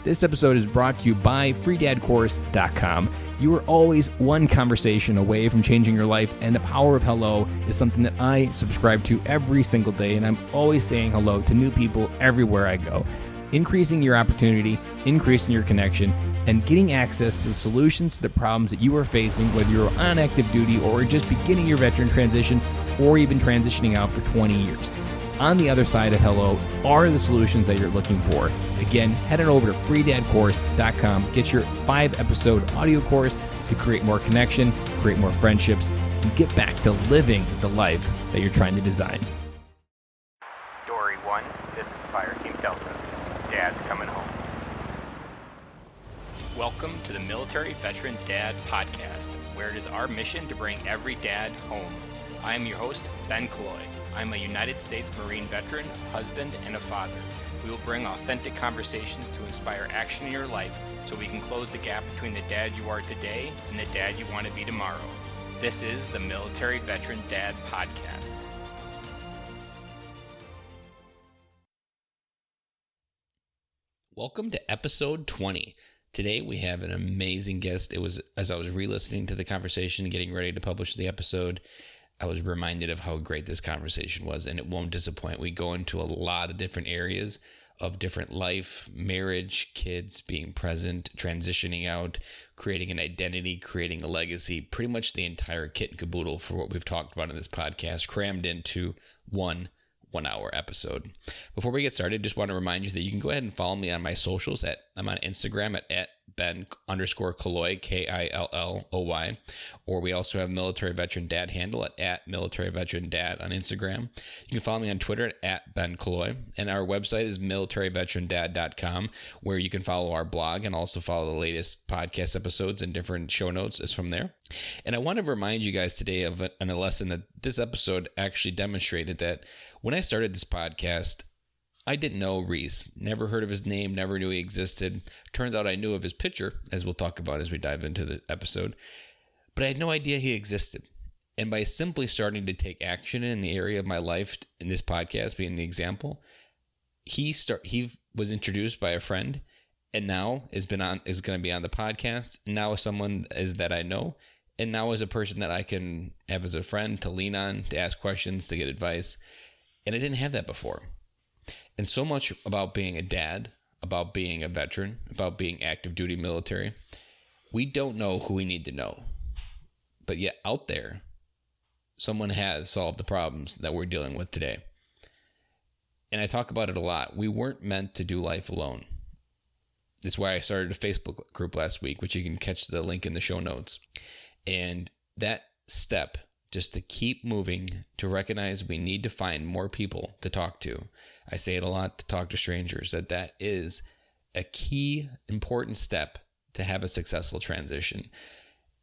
This episode is brought to you by freedadcourse.com. You are always one conversation away from changing your life, and the power of hello is something that I subscribe to every single day, and I'm always saying hello to new people everywhere I go. Increasing your opportunity, increasing your connection, and getting access to the solutions to the problems that you are facing, whether you're on active duty or just beginning your veteran transition or even transitioning out for 20 years. On the other side of hello are the solutions that you're looking for. Again, head on over to freedadcourse.com. Get your 5-episode audio course to create more connection, create more friendships, and get back to living the life that you're trying to design. Dory 1, this is Fire Team Delta. Dad's coming home. Welcome to the Military Veteran Dad Podcast, where it is our mission to bring every dad home. I am your host, Ben Colloy. I'm a United States Marine veteran, husband, and a father. We will bring authentic conversations to inspire action in your life so we can close the gap between the dad you are today and the dad you want to be tomorrow. This is the Military Veteran Dad Podcast. Welcome to episode 20. Today we have an amazing guest. It was as I was re-listening to the conversation and getting ready to publish the episode, I was reminded of how great this conversation was, and it won't disappoint. We go into a lot of different areas of different life, marriage, kids, being present, transitioning out, creating an identity, creating a legacy, pretty much the entire kit and caboodle for what we've talked about in this podcast, crammed into one-hour episode. Before we get started, just want to remind you that you can go ahead and follow me on my socials. I'm on Instagram at Ben_Colloy, Killoy, or we also have Military Veteran Dad handle at Military Veteran Dad on Instagram. You can follow me on Twitter at Ben Colloy, and our website is militaryveterandad.com, where you can follow our blog and also follow the latest podcast episodes and different show notes is from there. And I want to remind you guys today of a lesson that this episode actually demonstrated, that when I started this podcast, I didn't know Reece, never heard of his name, never knew he existed. Turns out I knew of his picture, as we'll talk about as we dive into the episode, but I had no idea he existed. And by simply starting to take action in the area of my life, in this podcast being the example, he was introduced by a friend, and now is going to be on the podcast. Now is someone that I know, and now is a person that I can have as a friend to lean on, to ask questions, to get advice. And I didn't have that before. And so much about being a dad, about being a veteran, about being active duty military, we don't know who we need to know. But yet out there, someone has solved the problems that we're dealing with today. And I talk about it a lot. We weren't meant to do life alone. That's why I started a Facebook group last week, which you can catch the link in the show notes. And that step, just to keep moving, to recognize we need to find more people to talk to. I say it a lot, to talk to strangers, that is a key, important step to have a successful transition.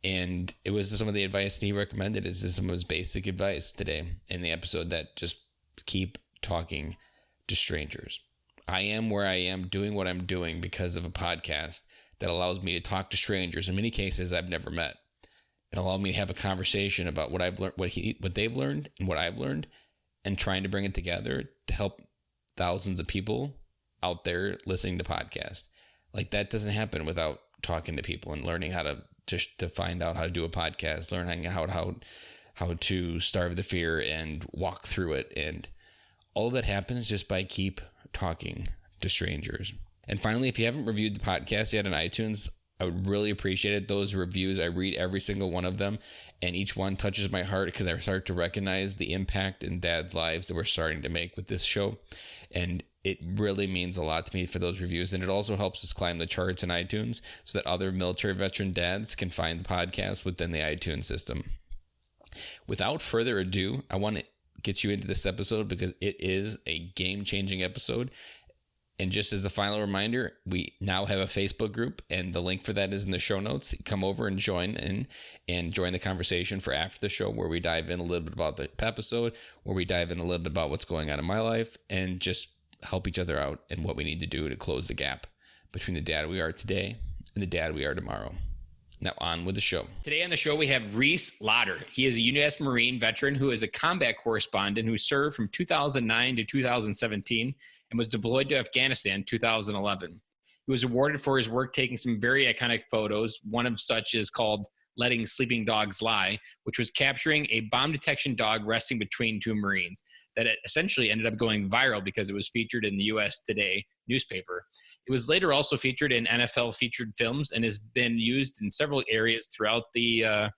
And it was some of the advice that he recommended is some of his basic advice today in the episode, that just keep talking to strangers. I am where I am doing what I'm doing because of a podcast that allows me to talk to strangers, in many cases I've never met. It allowed me to have a conversation about what I've learned, what they've learned, and what I've learned, and trying to bring it together to help thousands of people out there listening to podcasts. Like, that doesn't happen without talking to people and learning how to find out how to do a podcast, learning how to starve the fear and walk through it, and all of that happens just by keep talking to strangers. And finally, if you haven't reviewed the podcast yet on iTunes, I would really appreciate it. Those reviews, I read every single one of them, and each one touches my heart because I start to recognize the impact in dads' lives that we're starting to make with this show. And it really means a lot to me for those reviews. And it also helps us climb the charts in iTunes so that other military veteran dads can find the podcast within the iTunes system. Without further ado, I want to get you into this episode because it is a game-changing episode. And just as a final reminder, we now have a Facebook group, and the link for that is in the show notes. Come over and join the conversation for after the show, where we dive in a little bit about the episode, where we dive in a little bit about what's going on in my life, and just help each other out and what we need to do to close the gap between the dad we are today and the dad we are tomorrow. Now on with the show. Today on the show, we have Reece Lodder. He is a U.S. Marine veteran who is a combat correspondent who served from 2009 to 2017 and was deployed to Afghanistan in 2011. He was awarded for his work taking some very iconic photos. One of such is called Letting Sleeping Dogs Lie, which was capturing a bomb detection dog resting between two Marines. That essentially ended up going viral because it was featured in the US Today newspaper. It was later also featured in NFL featured films and has been used in several areas throughout the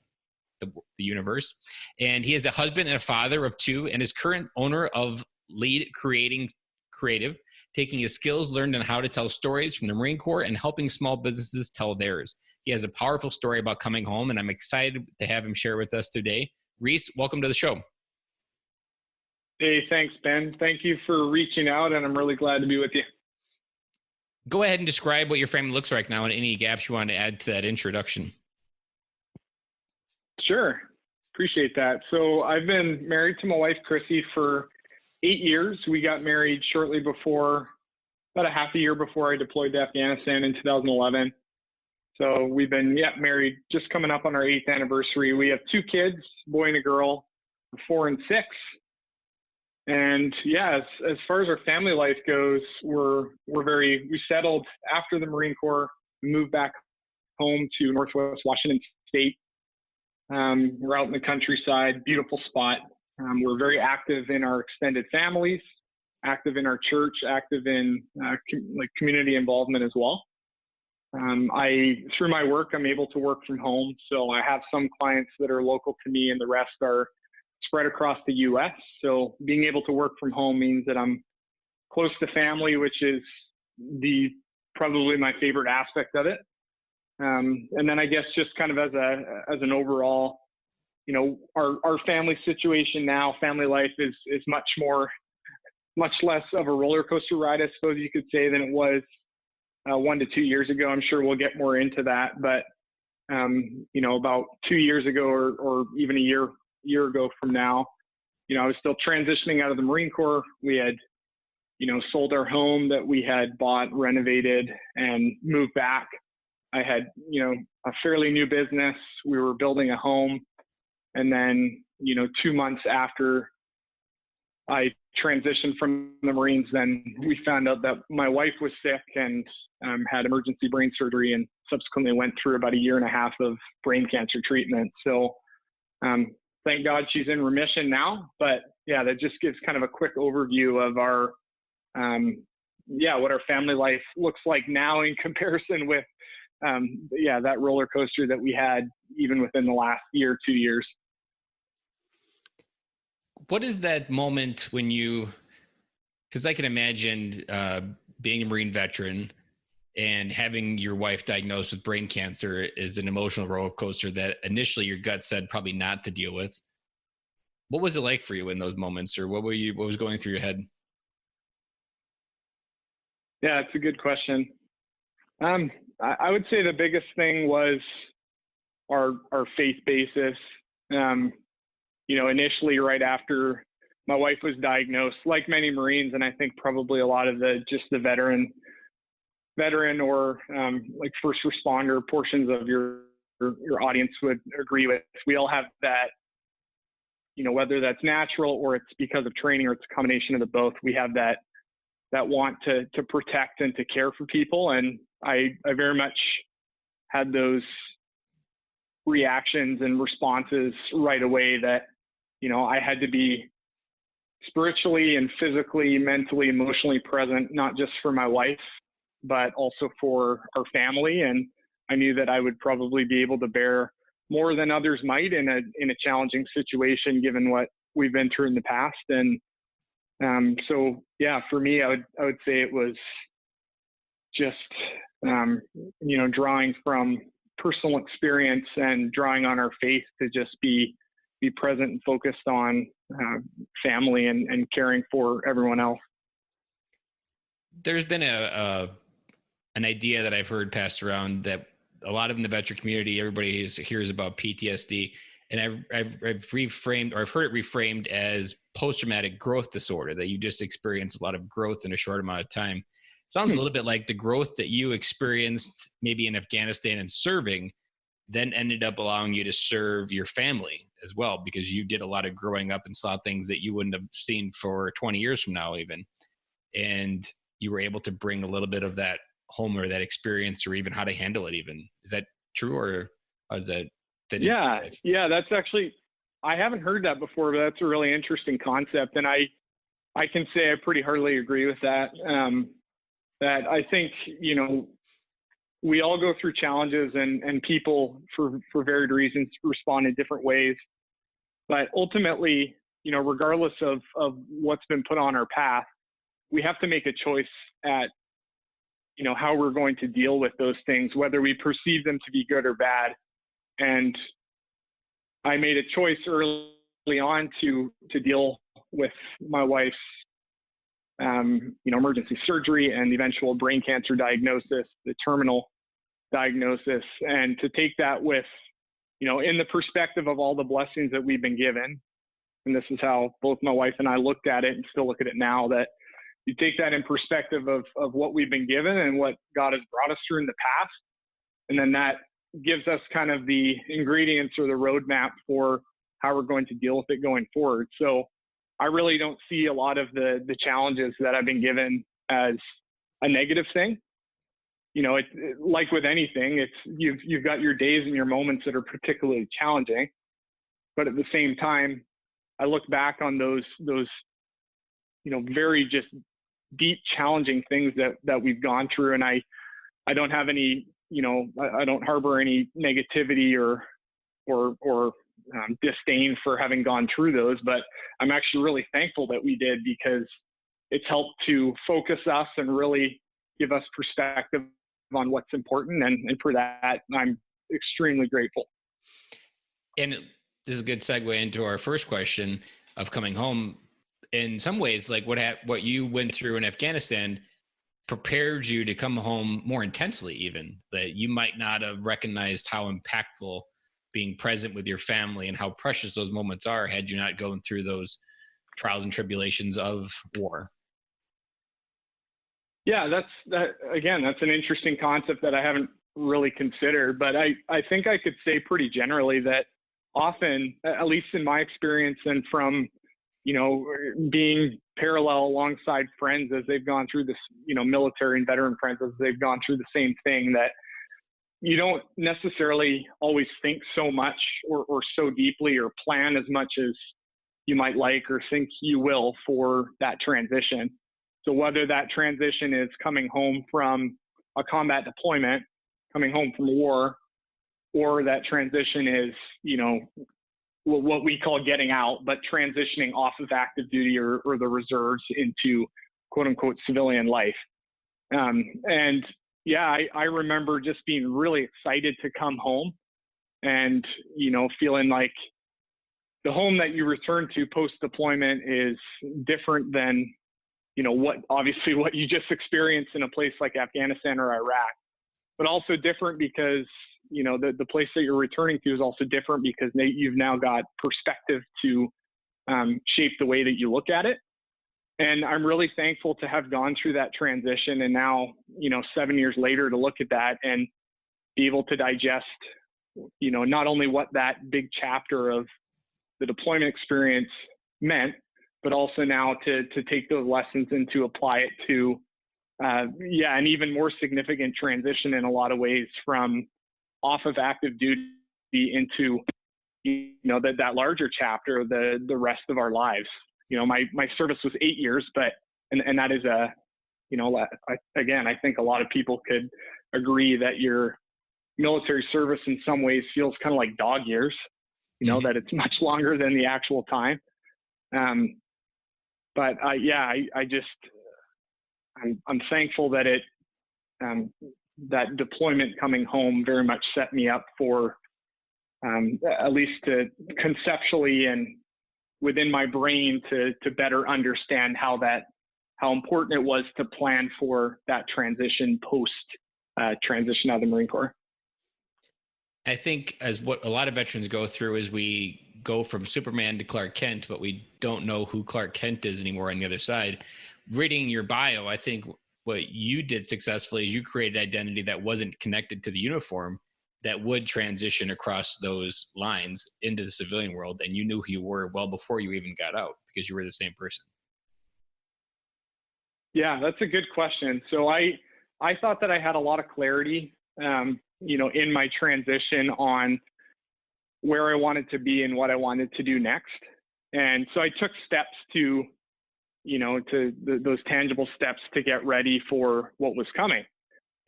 universe. And he is a husband and a father of two and is current owner of Lead Creative, taking his skills learned on how to tell stories from the Marine Corps and helping small businesses tell theirs. He has a powerful story about coming home, and I'm excited to have him share with us today. Reece, welcome to the show. Hey, thanks, Ben. Thank you for reaching out, and I'm really glad to be with you. Go ahead and describe what your family looks like now and any gaps you want to add to that introduction. Sure. Appreciate that. So I've been married to my wife, Chrissy, for 8 years. We got married shortly before, about a half a year before I deployed to Afghanistan in 2011. So we've been married, just coming up on our 8th anniversary. We have 2 kids, a boy and a girl, 4 and 6. And as far as our family life goes, we settled after the Marine Corps, moved back home to Northwest Washington State. We're out in the countryside, beautiful spot. We're very active in our extended families, active in our church, active in community involvement as well. Through my work, I'm able to work from home. So I have some clients that are local to me and the rest are spread across the U.S. So being able to work from home means that I'm close to family, which is probably my favorite aspect of it. And then I guess just kind of as an overall, our family situation now, family life is much less of a roller coaster ride, I suppose you could say, than it was 1 to 2 years ago. I'm sure we'll get more into that, but about 2 years ago or even a year ago from now, I was still transitioning out of the Marine Corps. We had, sold our home that we had bought, renovated, and moved back. I had, a fairly new business. We were building a home. And then, 2 months after I transitioned from the Marines, then we found out that my wife was sick and had emergency brain surgery and subsequently went through about 1.5 years of brain cancer treatment. So thank God she's in remission now. But that just gives kind of a quick overview of our, what our family life looks like now in comparison with that roller coaster that we had even within the last year, 2 years. What is that moment when because I can imagine being a Marine veteran and having your wife diagnosed with brain cancer is an emotional roller coaster that initially your gut said probably not to deal with. What was it like for you in those moments, or what was going through your head? Yeah, it's a good question. I would say the biggest thing was our faith basis. Initially right after my wife was diagnosed, like many Marines, and I think probably a lot of the veteran or first responder portions of your audience would agree with. We all have that, whether that's natural or it's because of training or it's a combination of the both. We have that want to protect and to care for people. And I very much had those reactions and responses right away that, I had to be spiritually and physically, mentally, emotionally present, not just for my wife, but also for our family. And I knew that I would probably be able to bear more than others might in a challenging situation, given what we've been through in the past. And for me, I would say it was just, drawing from personal experience and drawing on our faith to just be present and focused on family and caring for everyone else. There's been an idea that I've heard passed around that a lot of in the veteran community, everybody hears about PTSD, and I've heard it reframed as post-traumatic growth disorder, that you just experience a lot of growth in a short amount of time. It sounds a little bit like the growth that you experienced maybe in Afghanistan and serving then ended up allowing you to serve your family as well, because you did a lot of growing up and saw things that you wouldn't have seen for 20 years from now even. And you were able to bring a little bit of that home or that experience or even how to handle it even. Is that true, or how does that fit in? Yeah, that's actually, I haven't heard that before, but that's a really interesting concept. And I can say I pretty heartily agree with that. That I think, we all go through challenges and people for varied reasons respond in different ways. But ultimately, regardless of what's been put on our path, we have to make a choice at, how we're going to deal with those things, whether we perceive them to be good or bad. And I made a choice early on to deal with my wife's, emergency surgery and the eventual brain cancer diagnosis, the terminal diagnosis, and to take that with, in the perspective of all the blessings that we've been given. And this is how both my wife and I looked at it and still look at it now, that you take that in perspective of what we've been given and what God has brought us through in the past. And then that gives us kind of the ingredients or the roadmap for how we're going to deal with it going forward. So I really don't see a lot of the challenges that I've been given as a negative thing. Like with anything, you've got your days and your moments that are particularly challenging, but at the same time, I look back on those very just deep, challenging things that we've gone through, and I don't have any, I don't harbor any negativity or disdain for having gone through those, but I'm actually really thankful that we did, because it's helped to focus us and really give us perspective on what's important. And for that, I'm extremely grateful. And this is a good segue into our first question of coming home. In some ways, like what you went through in Afghanistan prepared you to come home more intensely, even that you might not have recognized how impactful being present with your family and how precious those moments are had you not gone through those trials and tribulations of war. Yeah, that's an interesting concept that I haven't really considered, but I think I could say pretty generally that often, at least in my experience and from, being parallel alongside friends as they've gone through this, military and veteran friends as they've gone through the same thing, that you don't necessarily always think so much or so deeply or plan as much as you might like or think you will for that transition. So whether that transition is coming home from a combat deployment, coming home from war, or that transition is, what we call getting out, but transitioning off of active duty or the reserves into quote unquote civilian life. And yeah, I remember just being really excited to come home and, feeling like the home that you return to post-deployment is different than, what you just experienced in a place like Afghanistan or Iraq, but also different because, the place that you're returning to is also different because you've now got perspective to shape the way that you look at it. And I'm really thankful to have gone through that transition. And now, 7 years later, to look at that and be able to digest, not only what that big chapter of the deployment experience meant, but also now to take those lessons and to apply it to, an even more significant transition in a lot of ways from off of active duty into, that larger chapter, the rest of our lives. My service was 8 years, but, and that is I think a lot of people could agree that your military service in some ways feels kind of like dog years, that it's much longer than the actual time. But I'm thankful that that deployment coming home very much set me up for, at least to conceptually and within my brain to better understand how important it was to plan for that transition post transition out of the Marine Corps. I think as what a lot of veterans go through is we go from Superman to Clark Kent, but we don't know who Clark Kent is anymore on the other side. Reading your bio, I think what you did successfully is you created identity that wasn't connected to the uniform that would transition across those lines into the civilian world. And you knew who you were well before you even got out because you were the same person. Yeah, that's a good question. So I I thought that I had a lot of clarity, in my transition on where I wanted to be and what I wanted to do next. And so I took steps to, those tangible steps to get ready for what was coming.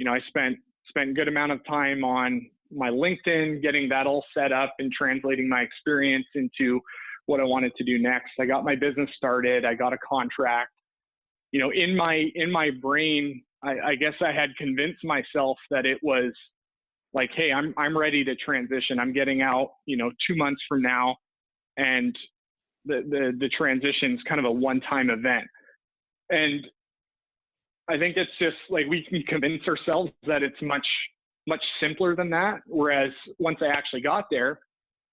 I spent a good amount of time on my LinkedIn, getting that all set up and translating my experience into what I wanted to do next. I got my business started. I got a contract. In my brain, I guess I had convinced myself that it was like, hey, I'm ready to transition. I'm getting out, 2 months from now, and the transition is kind of a one-time event. And I think it's just like we can convince ourselves that it's much, much simpler than that. Whereas once I actually got there,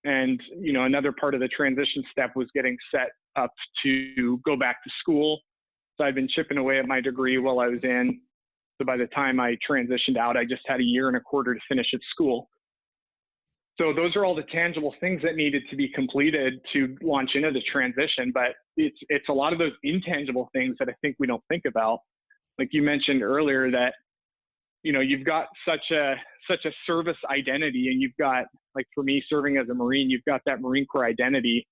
and another part of the transition step was getting set up to go back to school. So I've been chipping away at my degree while I was in. So by the time I transitioned out, I just had a year and a quarter to finish at school. So those are all the tangible things that needed to be completed to launch into the transition. But it's a lot of those intangible things that I think we don't think about. Like you mentioned earlier that, you've got such a service identity, and you've got, like for me serving as a Marine, you've got that Marine Corps identity.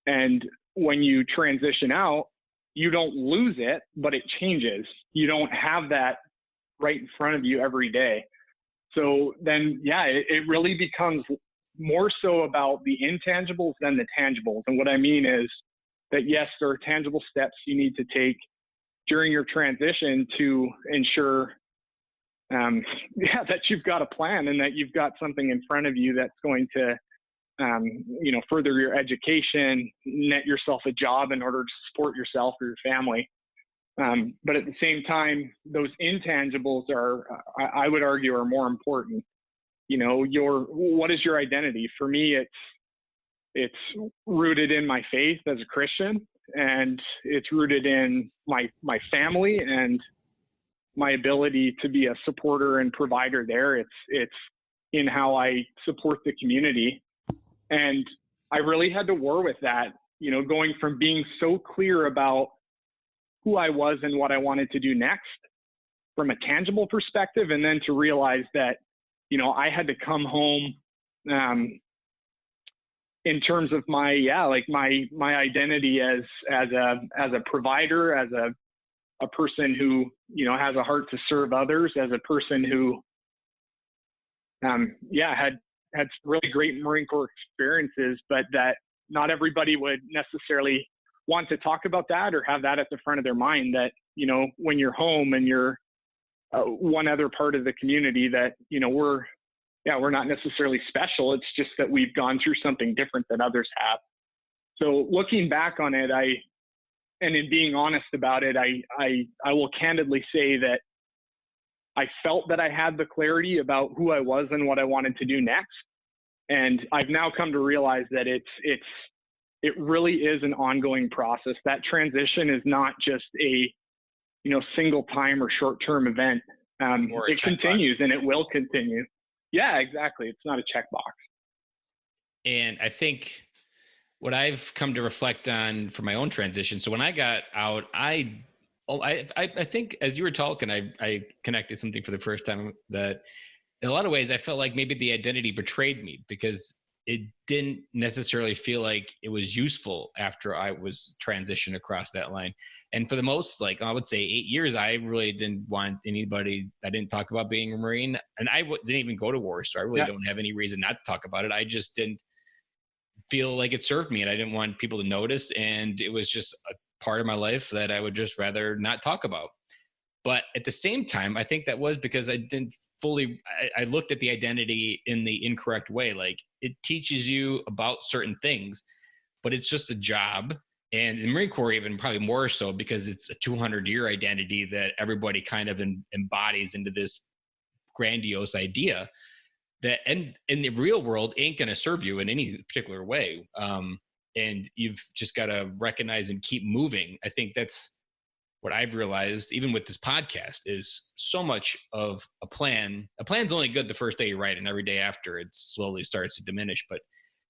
And when you transition out, you don't lose it, but it changes. You don't have that right in front of you every day. So then, it really becomes more so about the intangibles than the tangibles. And what I mean is that, yes, there are tangible steps you need to take during your transition to ensure that you've got a plan and that you've got something in front of you that's going to, further your education, net yourself a job in order to support yourself or your family. But at the same time, those intangibles are, I would argue, are more important. What is your identity? For me, it's rooted in my faith as a Christian, and it's rooted in my family and my ability to be a supporter and provider there. It's in how I support the community. And I really had to war with that, going from being so clear about who I was and what I wanted to do next from a tangible perspective, and then to realize that, I had to come home in terms of my identity as a provider, as a person who, has a heart to serve others, as a person who, had really great Marine Corps experiences, but that not everybody would necessarily want to talk about that or have that at the front of their mind, that, when you're home and you're one other part of the community, that, we're not necessarily special. It's just that we've gone through something different than others have. So looking back on it, and in being honest about it, I will candidly say that I felt that I had the clarity about who I was and what I wanted to do next. And I've now come to realize that it really is an ongoing process. That transition is not just a, single time or short-term event. It continues and it will continue. Yeah, exactly. It's not a checkbox. And I think what I've come to reflect on for my own transition. So when I got out, I think as you were talking, I connected something for the first time that in a lot of ways I felt like maybe the identity betrayed me, because it didn't necessarily feel like it was useful after I was transitioned across that line. And for the most, I would say 8 years, I really didn't want anybody. I didn't talk about being a Marine, and I didn't even go to war. So I really don't have any reason not to talk about it. I just didn't feel like it served me, and I didn't want people to notice. And it was just a part of my life that I would just rather not talk about. But at the same time, I think that was because I didn't fully, I looked at the identity in the incorrect way. Like, it teaches you about certain things, but it's just a job. And in the Marine Corps, even probably more so, because it's a 200-year identity that everybody kind of embodies into this grandiose idea that, and in the real world, ain't going to serve you in any particular way. And you've just got to recognize and keep moving. I think that's what I've realized, even with this podcast, is so much of a plan. A plan's only good the first day you write, and every day after it slowly starts to diminish. But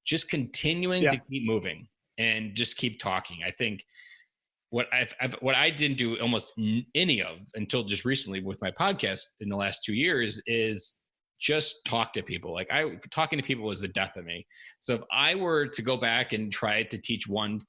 just continuing to keep moving and just keep talking. I think what I didn't do almost any of until just recently with my podcast in the last 2 years is just talk to people. Like talking to people was the death of me. So if I were to go back and try to teach one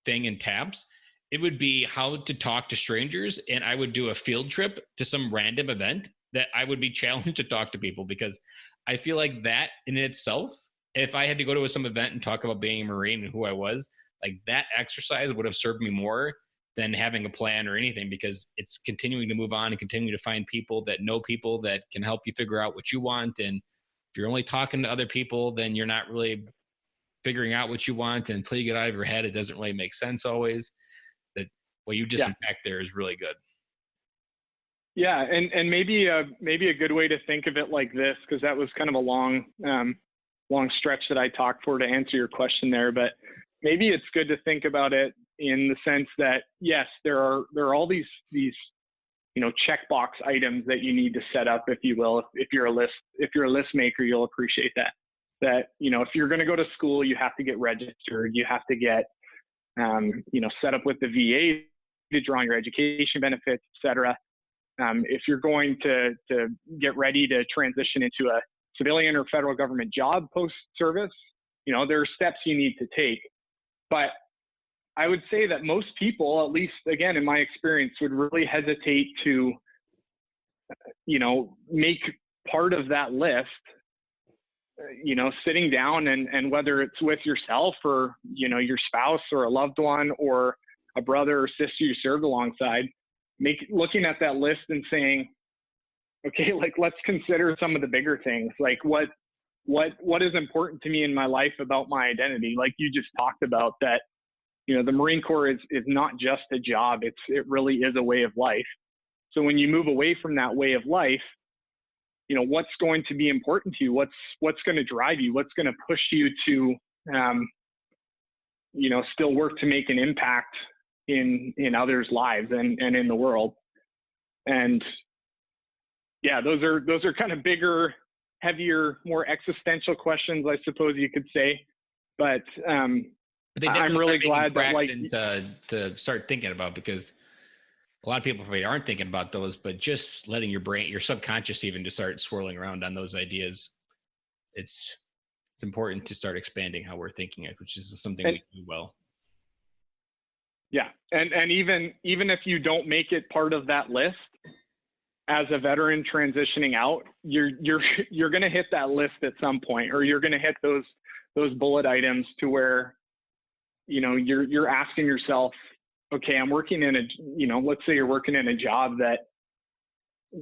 thing in tabs, it would be how to talk to strangers. And I would do a field trip to some random event that I would be challenged to talk to people, because I feel like that in itself, if I had to go to some event and talk about being a Marine and who I was, like that exercise would have served me more than having a plan or anything, because it's continuing to move on and continuing to find people that know people that can help you figure out what you want. And if you're only talking to other people, then you're not really figuring out what you want. And until you get out of your head, it doesn't really make sense always. That what you just unpacked there is really good. Yeah. And maybe a good way to think of it like this, because that was kind of a long stretch that I talked for to answer your question there, but maybe it's good to think about it in the sense that, yes, there are all these, checkbox items that you need to set up, if you will. If you're a list maker, you'll appreciate that. That, if you're going to go to school, you have to get registered, you have to get, set up with the VA to draw on your education benefits, et cetera. If you're going to get ready to transition into a civilian or federal government job post-service, there are steps you need to take. But I would say that most people, at least again in my experience, would really hesitate to, make part of that list, sitting down and whether it's with yourself or, your spouse or a loved one or a brother or sister you served alongside, looking at that list and saying, okay, like, let's consider some of the bigger things. Like what is important to me in my life about my identity? Like you just talked about that, the Marine Corps is not just a job. It really is a way of life. So when you move away from that way of life, what's going to be important to you? What's going to drive you? What's going to push you to, still work to make an impact in others' lives and in the world? And yeah, those are kind of bigger, heavier, more existential questions, I suppose you could say. But I'm really glad that to start thinking about, because a lot of people probably aren't thinking about those, but just letting your brain, your subconscious even, to start swirling around on those ideas. It's important to start expanding how we're thinking it, which is something we do well. Yeah. And even if you don't make it part of that list as a veteran transitioning out, you're going to hit that list at some point, or you're going to hit those bullet items to where, you're asking yourself, okay, I'm working in let's say you're working in a job that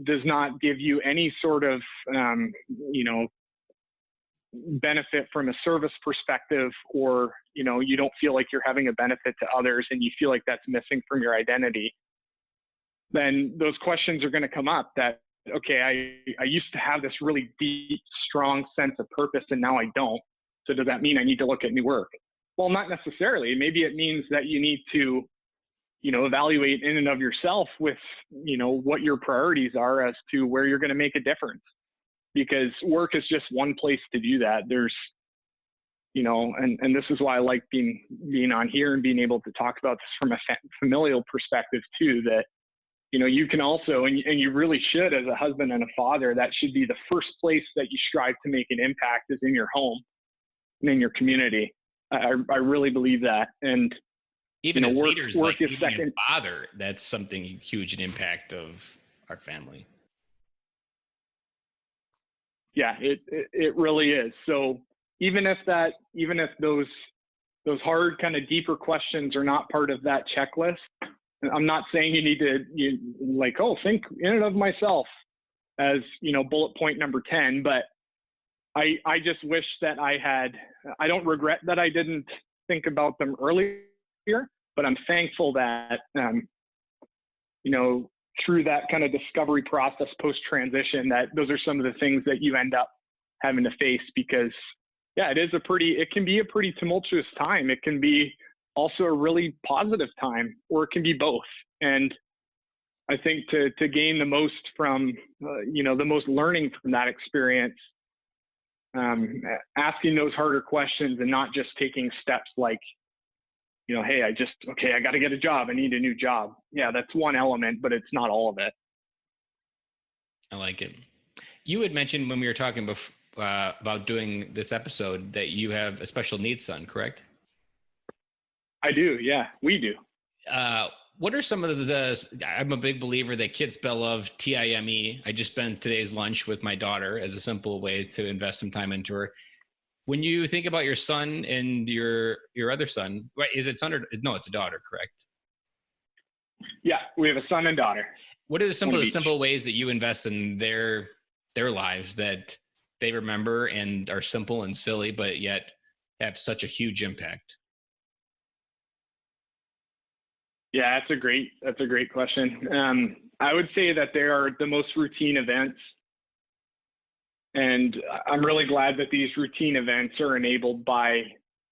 does not give you any sort of, benefit from a service perspective, or, you don't feel like you're having a benefit to others and you feel like that's missing from your identity. Then those questions are going to come up that, okay, I used to have this really deep, strong sense of purpose and now I don't. So does that mean I need to look at new work? Well, not necessarily. Maybe it means that you need to, evaluate in and of yourself with, what your priorities are as to where you're going to make a difference. Because work is just one place to do that. There's, and this is why I like being on here and being able to talk about this from a familial perspective too, that, you can also, and you really should, as a husband and a father, that should be the first place that you strive to make an impact, is in your home and in your community. I really believe that. And even as leaders, work is even second. As father, that's something huge, an impact of our family. Yeah, it really is. So even if those hard, kind of deeper questions are not part of that checklist, I'm not saying you need to, think in and of myself as, bullet point number 10, but I just wish that I don't regret that I didn't think about them earlier, but I'm thankful that, through that kind of discovery process post-transition, that those are some of the things that you end up having to face, because it can be a pretty tumultuous time. It can be also a really positive time, or it can be both. And I think to gain the most from, the most learning from that experience, asking those harder questions and not just taking steps like, hey, I got to get a job. I need a new job. Yeah, that's one element, but it's not all of it. I like it. You had mentioned when we were talking about doing this episode that you have a special needs son, correct? I do. Yeah, we do. What are some of I'm a big believer that kids spell love TIME. I just spent today's lunch with my daughter as a simple way to invest some time into her. When you think about your son and your other son, right? Is it son or no? It's a daughter, correct? Yeah, we have a son and daughter. What are some of the simple ways that you invest in their lives that they remember and are simple and silly, but yet have such a huge impact? Yeah, that's a great question. I would say that they are the most routine events. And I'm really glad that these routine events are enabled by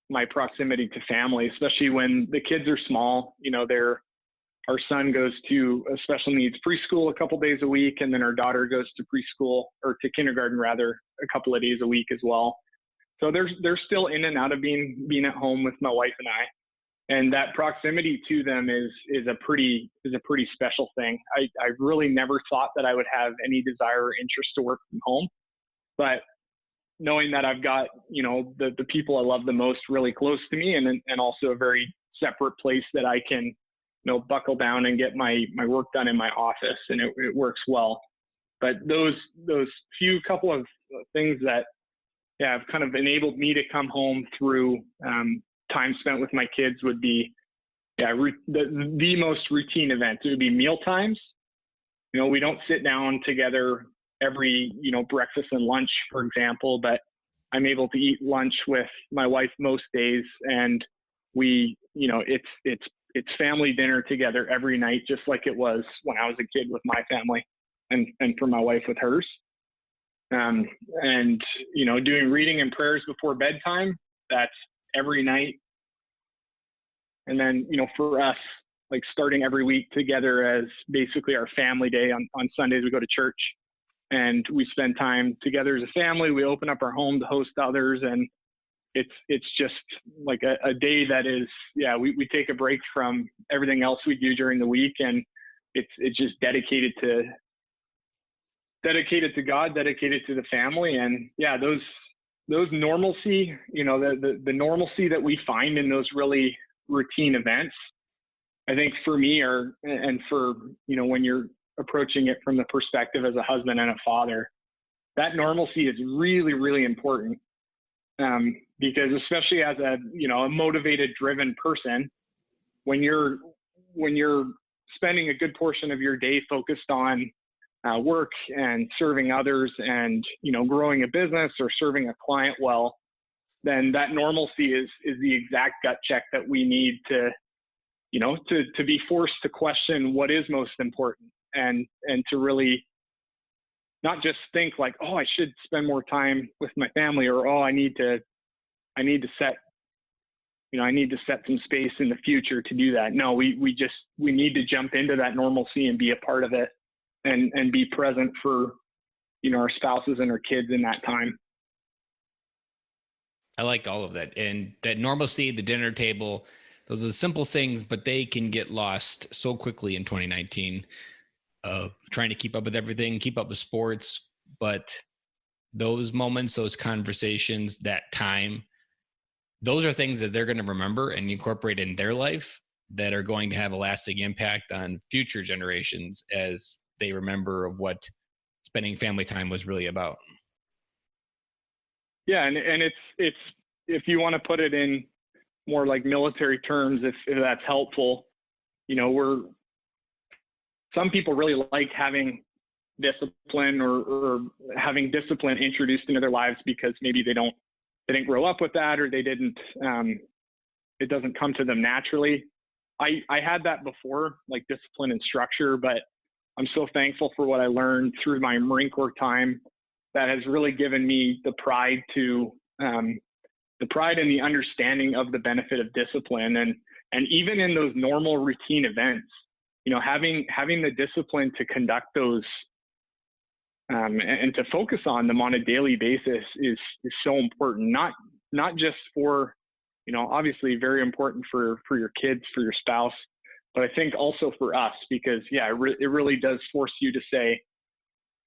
my proximity to family, especially when the kids are small. Our son goes to a special needs preschool a couple days a week, and then our daughter goes to preschool, or to kindergarten rather, a couple of days a week as well. So they're still in and out of being at home with my wife and I. And that proximity to them is a pretty special thing. I really never thought that I would have any desire or interest to work from home, but knowing that I've got the people I love the most really close to me, and also a very separate place that I can buckle down and get my work done in my office, and it works well. But those few couple of things that have kind of enabled me to come home through time spent with my kids would be the most routine events. It would be meal times. We don't sit down together every breakfast and lunch, for example, but I'm able to eat lunch with my wife most days, and we it's family dinner together every night, just like it was when I was a kid with my family, and for my wife with hers. And doing reading and prayers before bedtime, that's every night. And then, for us, like starting every week together as basically our family day. On Sundays, we go to church and we spend time together as a family. We open up our home to host others, and it's just like a day that is, we take a break from everything else we do during the week, and it's just dedicated to God, dedicated to the family. And those normalcy, the normalcy that we find in those really routine events, I think for me and for, when you're approaching it from the perspective as a husband and a father, that normalcy is really, really important. Because especially as a motivated, driven person, when you're spending a good portion of your day focused on work and serving others and, growing a business or serving a client well, then that normalcy is the exact gut check that we need to be forced to question what is most important, and to really not just think like, oh, I should spend more time with my family, or, oh, I need to set some space in the future to do that. No, we need to jump into that normalcy and be a part of it, and be present for, our spouses and our kids in that time. I like all of that. And that normalcy, the dinner table, those are the simple things, but they can get lost so quickly in 2019 of trying to keep up with everything, keep up with sports. But those moments, those conversations, that time, those are things that they're going to remember and incorporate in their life that are going to have a lasting impact on future generations as they remember of what spending family time was really about. Yeah. And it's, if you want to put it in more like military terms, if that's helpful, some people really like having discipline or having discipline introduced into their lives because maybe they didn't grow up with that, or they didn't, it doesn't come to them naturally. I had that before, like discipline and structure, but I'm so thankful for what I learned through my Marine Corps time that has really given me the pride and the understanding of the benefit of discipline. And even in those normal routine events, having the discipline to conduct those and to focus on them on a daily basis is so important, not just for obviously very important for your kids, for your spouse, but I think also for us, because it really does force you to say,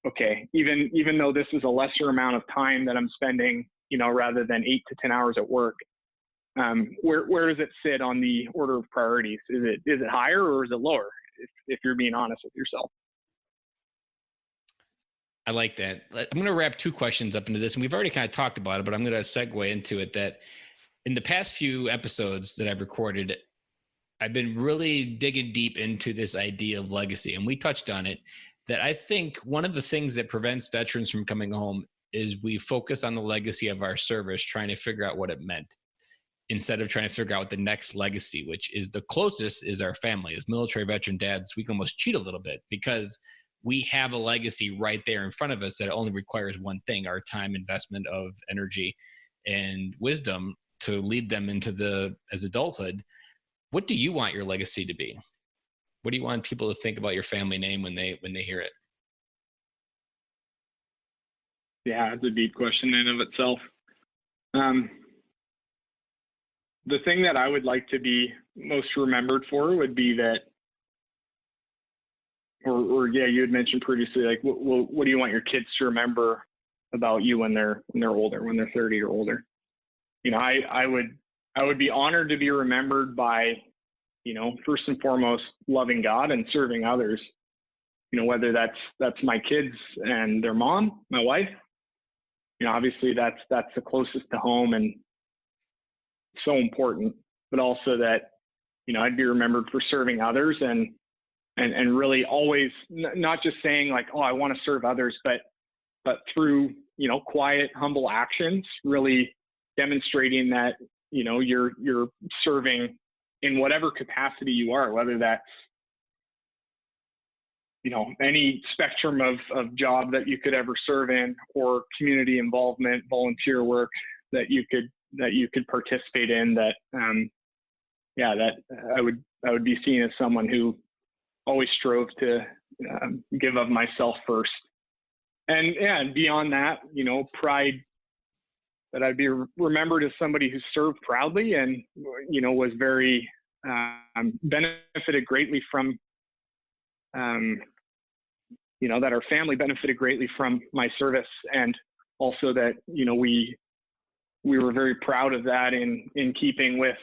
okay, even though this is a lesser amount of time that I'm spending, rather than 8 to 10 hours at work, where does it sit on the order of priorities? Is it higher or is it lower? If you're being honest with yourself. I like that. I'm going to wrap 2 questions up into this, and we've already kind of talked about it, but I'm going to segue into it that in the past few episodes that I've recorded, I've been really digging deep into this idea of legacy, and we touched on it, that I think one of the things that prevents veterans from coming home is we focus on the legacy of our service, trying to figure out what it meant, instead of trying to figure out what the next legacy, which is the closest, is our family. As military veteran dads, we can almost cheat a little bit because we have a legacy right there in front of us that only requires one thing: our time, investment of energy and wisdom to lead them into as adulthood. What do you want your legacy to be? What do you want people to think about your family name when they hear it? Yeah, it's a deep question in and of itself. The thing that I would like to be most remembered for would be that, you had mentioned previously, like, what do you want your kids to remember about you when they're older, when they're 30 or older? I would be honored to be remembered by, first and foremost, loving God and serving others. Whether that's my kids and their mom, my wife. Obviously that's the closest to home and so important, but also that, I'd be remembered for serving others and really always not just saying like, oh, I want to serve others, but through, quiet, humble actions, really demonstrating that, you're serving in whatever capacity you are, whether that's, any spectrum of job that you could ever serve in, or community involvement, volunteer work that you could participate in, that I would be seen as someone who always strove to give of myself first. And beyond that, pride, that I'd be remembered as somebody who served proudly and, was very, benefited greatly from, that our family benefited greatly from my service. And also that, we were very proud of that in keeping with,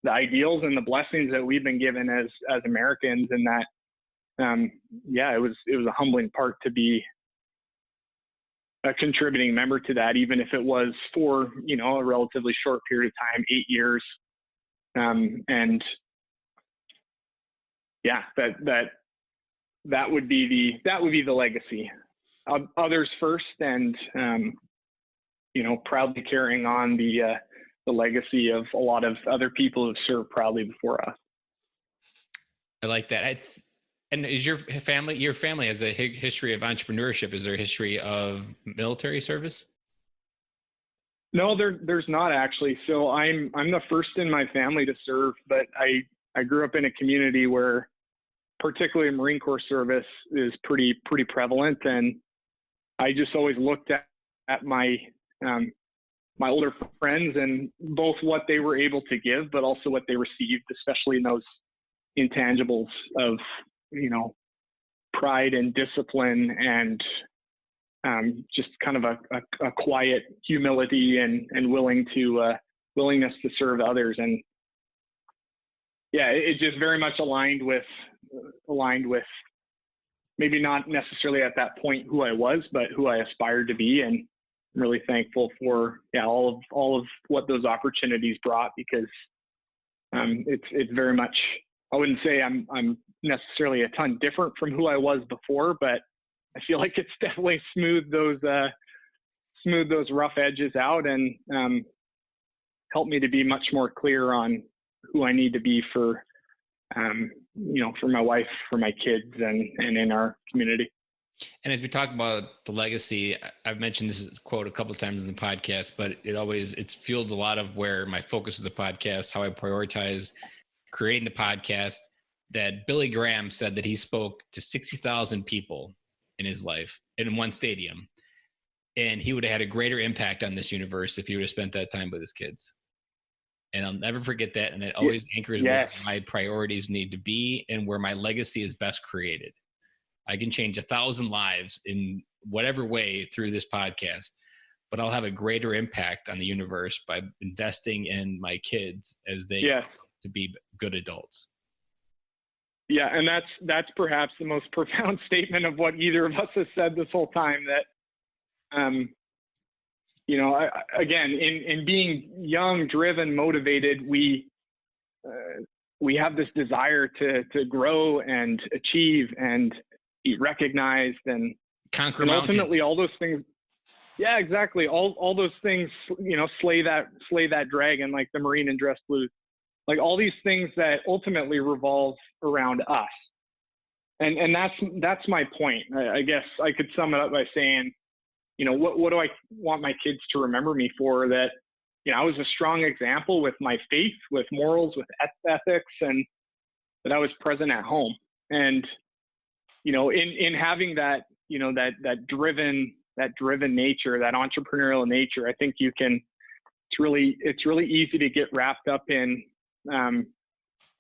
the ideals and the blessings that we've been given as Americans, and that, it was a humbling part to be a contributing member to that, even if it was for, a relatively short period of time, 8 years. That would be the legacy. Others first, and, proudly carrying on the legacy of a lot of other people who've served proudly before us. I like that. And is your family has a history of entrepreneurship? Is there a history of military service? No, there's not actually. So I'm the first in my family to serve, but I grew up in a community where particularly Marine Corps service is pretty prevalent. And I just always looked at my older friends and both what they were able to give, but also what they received, especially in those intangibles of, pride and discipline and just kind of a quiet humility and willingness to serve others. And it just very much aligned with maybe not necessarily at that point who I was, but who I aspired to be. And I'm really thankful for all of what those opportunities brought, because it's very much, I wouldn't say I'm necessarily a ton different from who I was before, but I feel like it's definitely smoothed those rough edges out and helped me to be much more clear on who I need to be for my wife, for my kids, and in our community. And as we talk about the legacy, I've mentioned this quote a couple of times in the podcast, but it's fueled a lot of where my focus of the podcast, how I prioritize creating the podcast, that Billy Graham said that he spoke to 60,000 people in his life in one stadium. And he would have had a greater impact on this universe if he would have spent that time with his kids. And I'll never forget that. And it always anchors where my priorities need to be and where my legacy is best created. I can change 1,000 lives in whatever way through this podcast, but I'll have a greater impact on the universe by investing in my kids as they grow to be good adults. Yeah. And that's perhaps the most profound statement of what either of us has said this whole time, that, again, in being young, driven, motivated, we have this desire to grow and achieve and be recognized and conquer and mountains. Ultimately, all those things. Yeah, exactly. All those things, slay that dragon, like the Marine in dress blues, like all these things that ultimately revolve around us. And that's my point. I guess I could sum it up by saying, what do I want my kids to remember me for? That, I was a strong example with my faith, with morals, with ethics, and that I was present at home. And, in having that, that driven nature, that entrepreneurial nature, I think it's really easy to get wrapped up in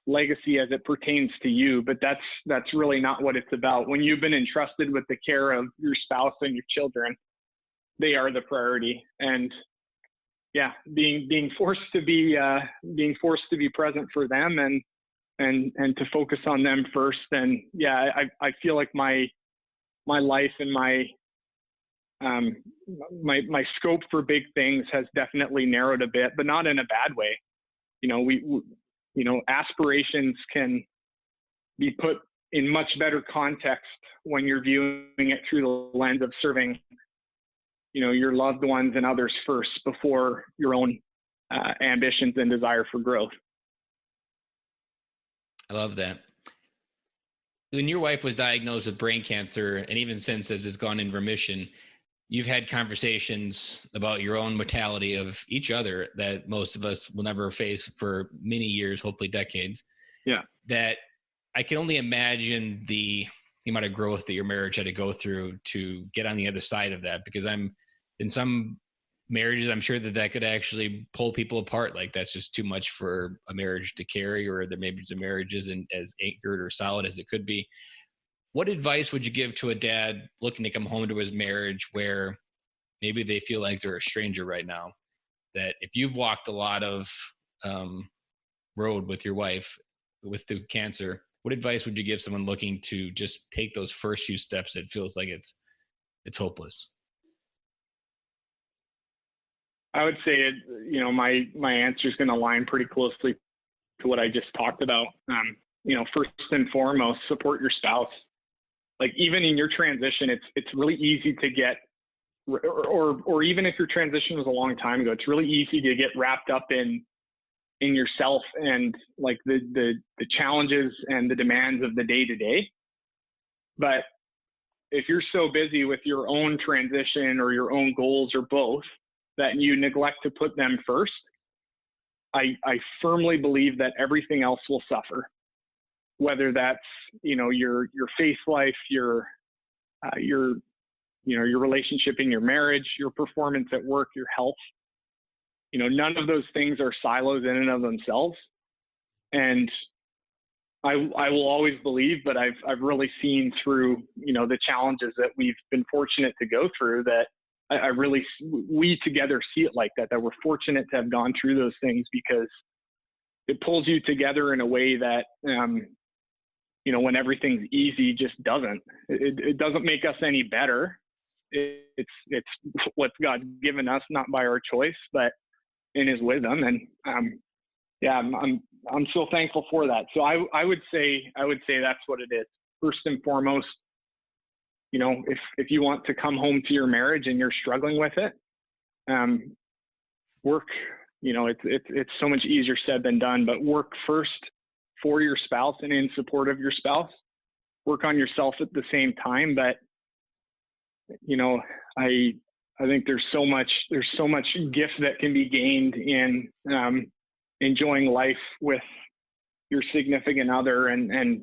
legacy as it pertains to you, but that's really not what it's about. When you've been entrusted with the care of your spouse and your children, they are the priority. And being forced to be present for them and to focus on them first. And I feel like my life and my scope for big things has definitely narrowed a bit, but not in a bad way. Aspirations can be put in much better context when you're viewing it through the lens of serving, your loved ones and others first before your own ambitions and desire for growth. I love that. When your wife was diagnosed with brain cancer, and even since as it's gone in remission, you've had conversations about your own mortality of each other that most of us will never face for many years, hopefully decades. Yeah. That I can only imagine the amount of growth that your marriage had to go through to get on the other side of that, because I'm in some marriages, I'm sure that could actually pull people apart. Like that's just too much for a marriage to carry, or that maybe the marriage isn't as anchored or solid as it could be. What advice would you give to a dad looking to come home to his marriage where maybe they feel like they're a stranger right now? That if you've walked a lot of road with your wife through cancer, what advice would you give someone looking to just take those first few steps that feels like it's hopeless? I would say, my answer is going to align pretty closely to what I just talked about. First and foremost, support your spouse. Like even in your transition, it's really easy to get, or even if your transition was a long time ago, it's really easy to get wrapped up in yourself and like the challenges and the demands of the day to day. But if you're so busy with your own transition or your own goals or both that you neglect to put them first, I firmly believe that everything else will suffer. Whether that's, your faith life, your relationship in your marriage, your performance at work, your health, none of those things are silos in and of themselves. And I will always believe, but I've really seen through, the challenges that we've been fortunate to go through, that we together see it like that we're fortunate to have gone through those things, because it pulls you together in a way that, when everything's easy, just doesn't. It doesn't make us any better. It's what God's given us, not by our choice, but in His wisdom. And I'm so thankful for that. So I would say that's what it is. First and foremost, if you want to come home to your marriage and you're struggling with it, work. It's so much easier said than done. But work first for your spouse and in support of your spouse. Work on yourself at the same time. But I think there's so much gift that can be gained in enjoying life with your significant other, and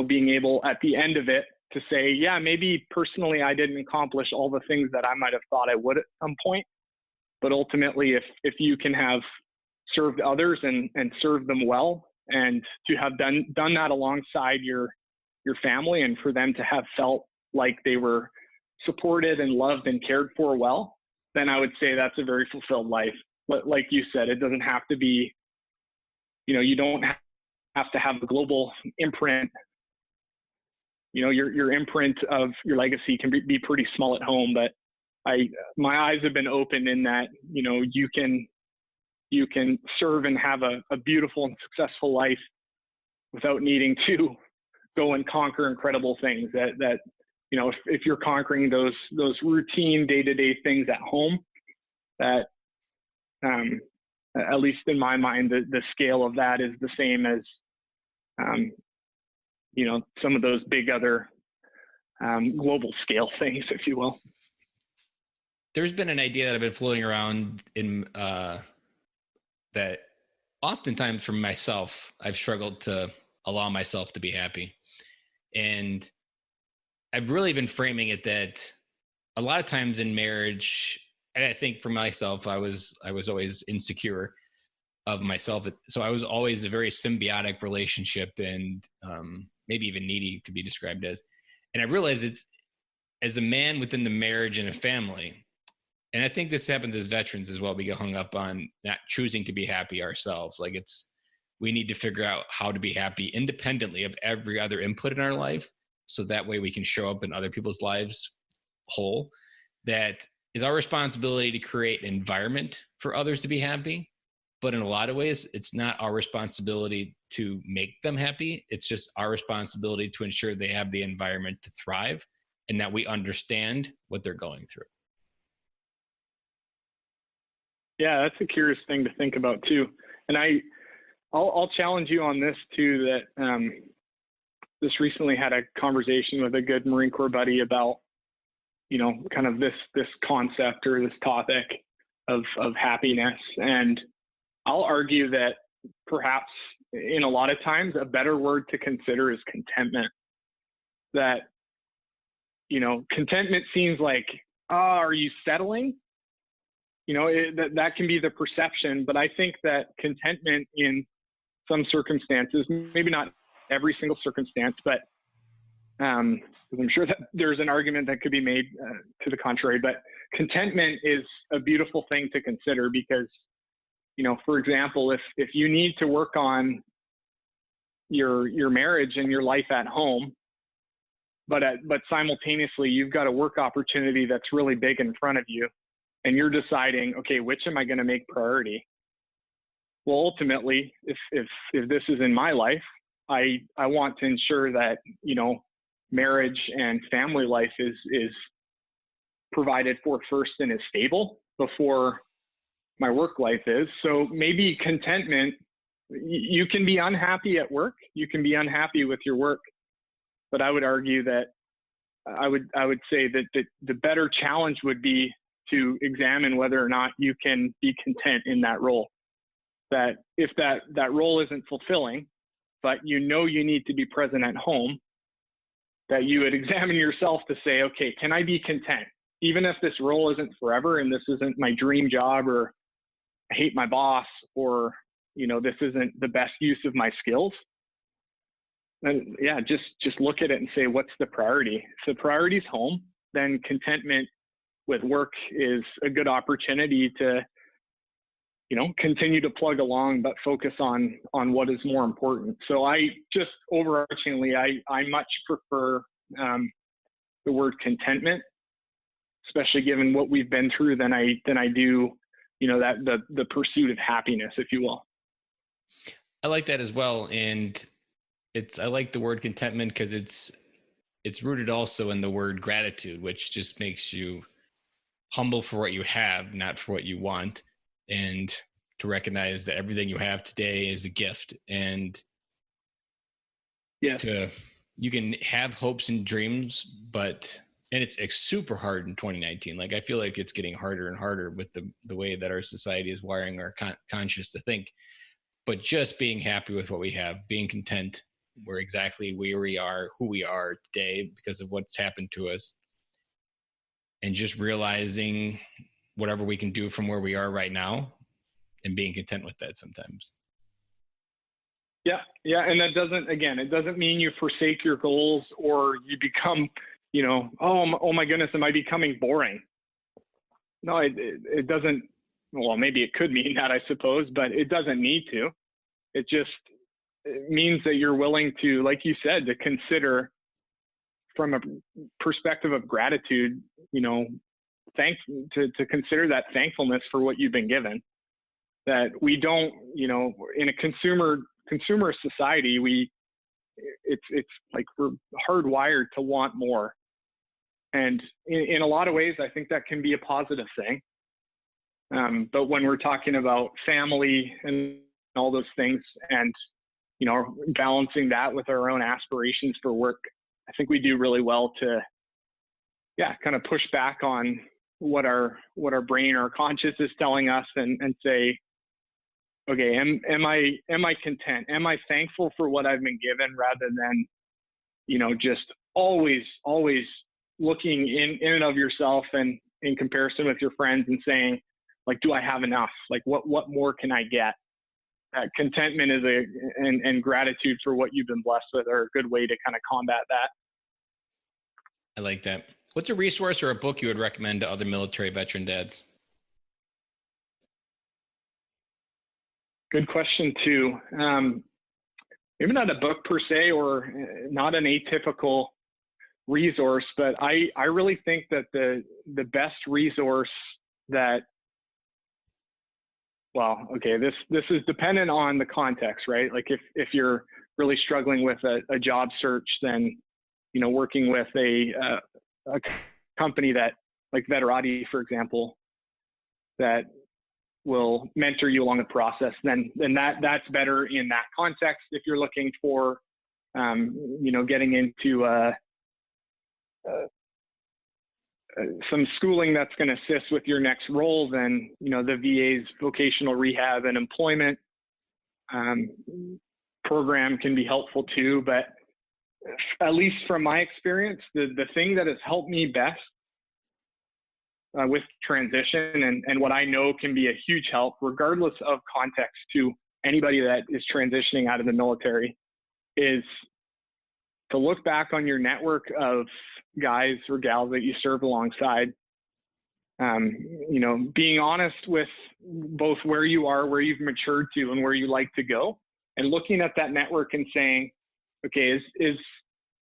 being able at the end of it to say, yeah, maybe personally I didn't accomplish all the things that I might have thought I would at some point, but ultimately if you can have served others and served them well, and to have done that alongside your family, and for them to have felt like they were supported and loved and cared for well, then I would say that's a very fulfilled life. But like you said, it doesn't have to be, you don't have to have a global imprint. Your imprint of your legacy can be pretty small at home, but my eyes have been opened in that, you can serve and have a beautiful and successful life without needing to go and conquer incredible things that if you're conquering those routine day-to-day things at home, that at least in my mind, the scale of that is the same as some of those big other global scale things, if you will. There's been an idea that I've been floating around in that oftentimes for myself, I've struggled to allow myself to be happy. And I've really been framing it that a lot of times in marriage, and I think for myself, I was always insecure of myself. So I was always a very symbiotic relationship, and maybe even needy could be described as. And I realized it's as a man within the marriage and a family. And I think this happens as veterans as well. We get hung up on not choosing to be happy ourselves. Like we need to figure out how to be happy independently of every other input in our life. So that way we can show up in other people's lives whole. That is our responsibility to create an environment for others to be happy. But in a lot of ways, it's not our responsibility to make them happy. It's just our responsibility to ensure they have the environment to thrive and that we understand what they're going through. Yeah, that's a curious thing to think about too. And I'll challenge you on this too, that just recently had a conversation with a good Marine Corps buddy about, kind of this concept or this topic of happiness. And I'll argue that perhaps in a lot of times a better word to consider is contentment. That, contentment seems like, are you settling? That can be the perception, but I think that contentment in some circumstances, maybe not every single circumstance, but I'm sure that there's an argument that could be made to the contrary, but contentment is a beautiful thing to consider because, for example, if you need to work on your marriage and your life at home, but simultaneously you've got a work opportunity that's really big in front of you, and you're deciding, okay, which am I going to make priority? Well, ultimately, if this is in my life, I want to ensure that, marriage and family life is provided for first and is stable before my work life is. So maybe contentment, you can be unhappy at work, you can be unhappy with your work, but I would argue that I would say that the better challenge would be to examine whether or not you can be content in that role. That if that role isn't fulfilling, but you need to be present at home, that you would examine yourself to say, okay, can I be content? Even if this role isn't forever and this isn't my dream job, or I hate my boss, or, this isn't the best use of my skills. And yeah, just look at it and say, what's the priority? If the priority is home, then contentment with work is a good opportunity to, continue to plug along, but focus on what is more important. So overarchingly, I much prefer the word contentment, especially given what we've been through, than I do, that the pursuit of happiness, if you will. I like that as well. And I like the word contentment because it's rooted also in the word gratitude, which just makes you humble for what you have, not for what you want, and to recognize that everything you have today is a gift. And yes, you can have hopes and dreams, and it's super hard in 2019. Like, I feel like it's getting harder and harder with the way that our society is wiring our conscious to think. But just being happy with what we have, being content, we're exactly where we are, who we are today because of what's happened to us. And just realizing whatever we can do from where we are right now and being content with that sometimes. Yeah. And that it doesn't mean you forsake your goals or you become, oh my goodness, am I becoming boring? No, it doesn't. Well, maybe it could mean that, I suppose, but it doesn't need to. It means that you're willing to, like you said, to consider from a perspective of gratitude, to consider that thankfulness for what you've been given. That we don't, in a consumer society, it's like we're hardwired to want more. And in a lot of ways, I think that can be a positive thing. But when we're talking about family and all those things and, balancing that with our own aspirations for work, I think we do really well to, kind of push back on what our brain or conscious is telling us and say, okay, am I content? Am I thankful for what I've been given rather than, just always looking in and of yourself and in comparison with your friends and saying, like, do I have enough? Like, what more can I get? Contentment and gratitude for what you've been blessed with are a good way to kind of combat that. I like that. What's a resource or a book you would recommend to other military veteran dads? Good question too. Maybe not a book per se or not an atypical resource, but I really think that the best resource that, well, okay, this is dependent on the context, right? Like if you're really struggling with a job search, then, working with a company that, like Veterati, for example, that will mentor you along the process, then that's better in that context. If you're looking for, getting into some schooling that's going to assist with your next role, then, the VA's vocational rehab and employment program can be helpful too. But at least from my experience, the thing that has helped me best with transition and what I know can be a huge help, regardless of context, to anybody that is transitioning out of the military, is to look back on your network of guys or gals that you served alongside. Being honest with both where you are, where you've matured to, and where you like to go, and looking at that network and saying, okay, is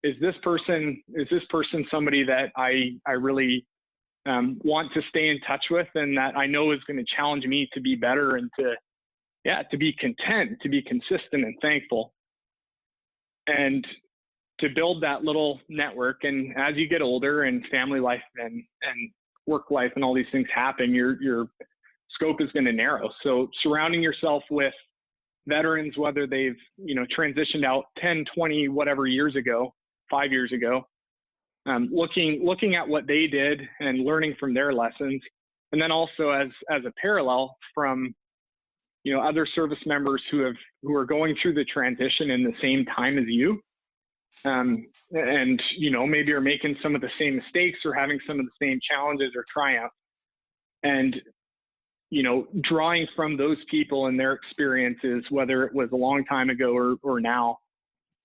this person somebody that I really want to stay in touch with, and that I know is going to challenge me to be better and to be content, to be consistent and thankful, and to build that little network. And as you get older and family life and work life and all these things happen, your scope is going to narrow. So surrounding yourself with veterans, whether they've, transitioned out 10, 20, whatever years ago, 5 years ago, looking at what they did and learning from their lessons. And then also as a parallel from, other service members who are going through the transition in the same time as you. And, maybe are making some of the same mistakes or having some of the same challenges or triumphs, and, drawing from those people and their experiences, whether it was a long time ago or now,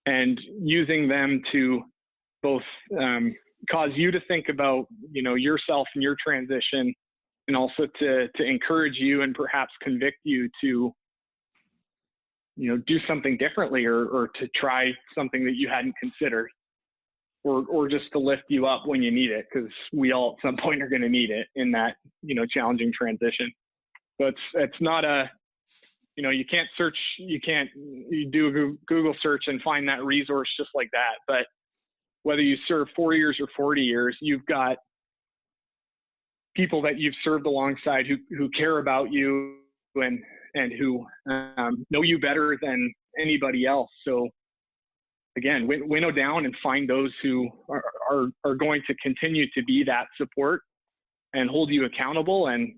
and using them to both cause you to think about, yourself and your transition, and also to encourage you and perhaps convict you to, do something differently or to try something that you hadn't considered, or just to lift you up when you need it, because we all at some point are going to need it in that, challenging transition. So it's not you can't search, you do a Google search and find that resource just like that. But whether you serve 4 years or 40 years, you've got people that you've served alongside who care about you and who know you better than anybody else. So again, winnow down and find those who are going to continue to be that support and hold you accountable and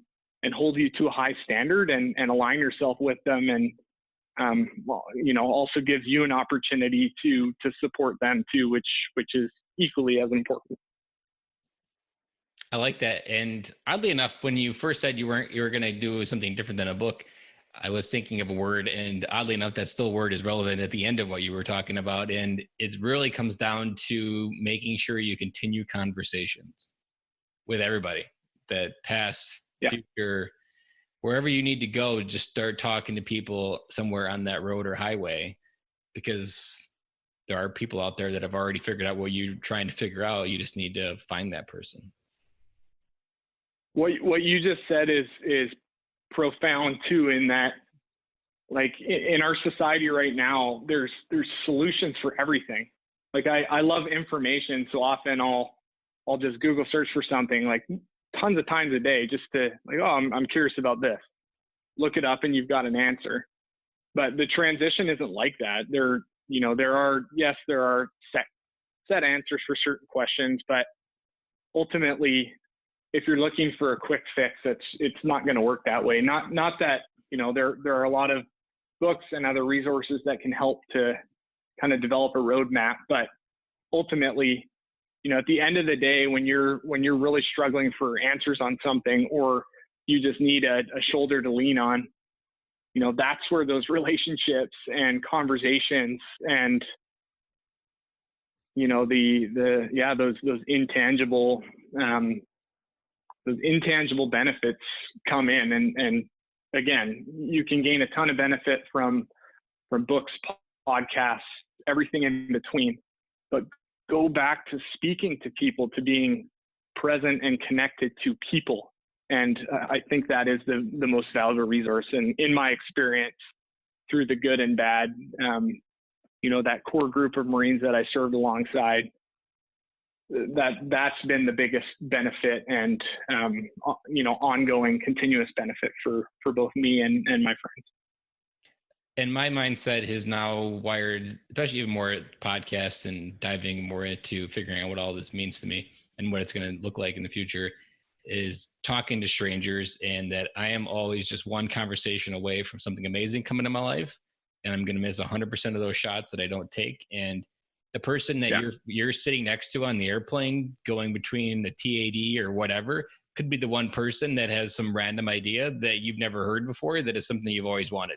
hold you to a high standard, and align yourself with them, and also gives you an opportunity to support them too, which is equally as important. I like that. And oddly enough, when you first said you were going to do something different than a book, I was thinking of a word, and oddly enough, that still word is relevant at the end of what you were talking about. And it really comes down to making sure you continue conversations with everybody, that past, future, wherever you need to go, just start talking to people somewhere on that road or highway, because there are people out there that have already figured out what you're trying to figure out. You just need to find that person. What you just said is profound too, in that, like, in our society right now, there's solutions for everything. Like, I love information, so often I'll just Google search for something, like, tons of times a day, just to, like, oh, I'm curious about this. Look it up and you've got an answer. But the transition isn't like that. There are set answers for certain questions, but ultimately, if you're looking for a quick fix, it's not going to work that way. Not that, there are a lot of books and other resources that can help to kind of develop a roadmap, but ultimately, at the end of the day, when you're really struggling for answers on something, or you just need a shoulder to lean on, that's where those relationships and conversations and, those intangible benefits come in. And again, you can gain a ton of benefit from books, podcasts, everything in between, but go back to speaking to people, to being present and connected to people. And I think that is the most valuable resource. And in my experience, through the good and bad, that core group of Marines that I served alongside, that's been the biggest benefit and, ongoing continuous benefit for both me and my friends. And my mindset is now wired, especially even more at podcasts and diving more into figuring out what all this means to me and what it's going to look like in the future, is talking to strangers, and that I am always just one conversation away from something amazing coming in my life. And I'm going to miss 100% of those shots that I don't take. And the person that you're sitting next to on the airplane going between the TAD or whatever could be the one person that has some random idea that you've never heard before, that is something you've always wanted.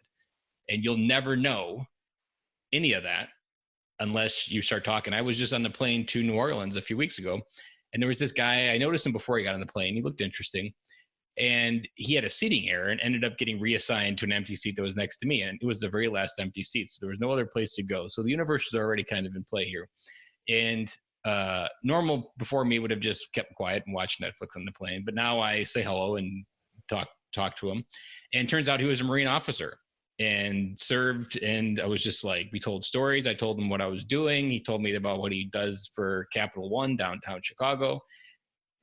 And you'll never know any of that unless you start talking. I was just on the plane to New Orleans a few weeks ago, and there was this guy, I noticed him before he got on the plane. He looked interesting, and he had a seating error and ended up getting reassigned to an empty seat that was next to me. And it was the very last empty seat, so there was no other place to go. So the universe was already kind of in play here. And normal before me would have just kept quiet and watched Netflix on the plane. But now I say hello and talk to him. And it turns out he was a Marine officer and served. And I was just like, we told stories. I told him what I was doing. He told me about what he does for Capital One downtown Chicago.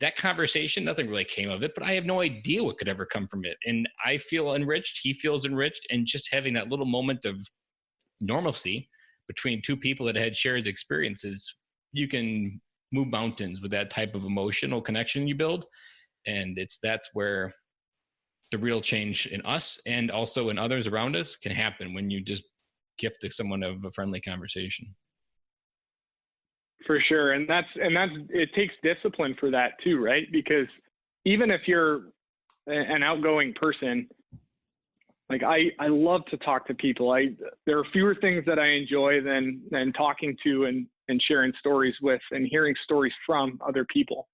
That conversation, nothing really came of it, but I have no idea what could ever come from it. And I feel enriched. He feels enriched. And just having that little moment of normalcy between two people that had shared experiences, you can move mountains with that type of emotional connection you build. And that's where the real change in us and also in others around us can happen, when you just gift someone of a friendly conversation. For sure. And that's it takes discipline for that too, right? Because even if you're an outgoing person, like I love to talk to people. There are fewer things that I enjoy than talking to and sharing stories with and hearing stories from other people.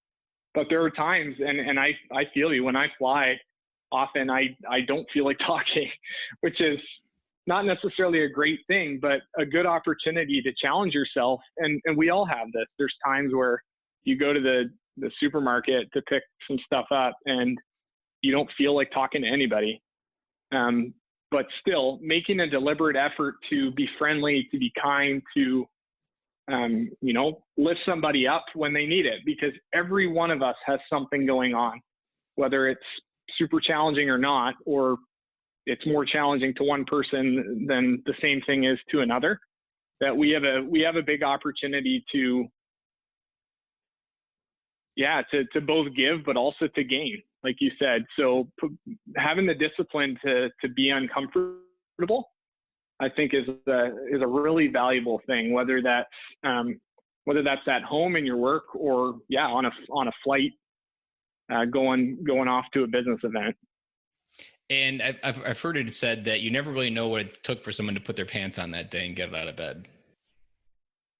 But there are times, and I feel you, when I fly, often I don't feel like talking, which is not necessarily a great thing, but a good opportunity to challenge yourself. And we all have this. There's times where you go to the supermarket to pick some stuff up and you don't feel like talking to anybody. But still making a deliberate effort to be friendly, to be kind, to, lift somebody up when they need it, because every one of us has something going on, whether it's super challenging or not, or it's more challenging to one person than the same thing is to another. That we have a big opportunity to both give, but also to gain, like you said. So having the discipline to be uncomfortable, I think is a really valuable thing, whether that's at home in your work or on a flight, going off to a business event. And I've heard it said that you never really know what it took for someone to put their pants on that day and get out of bed.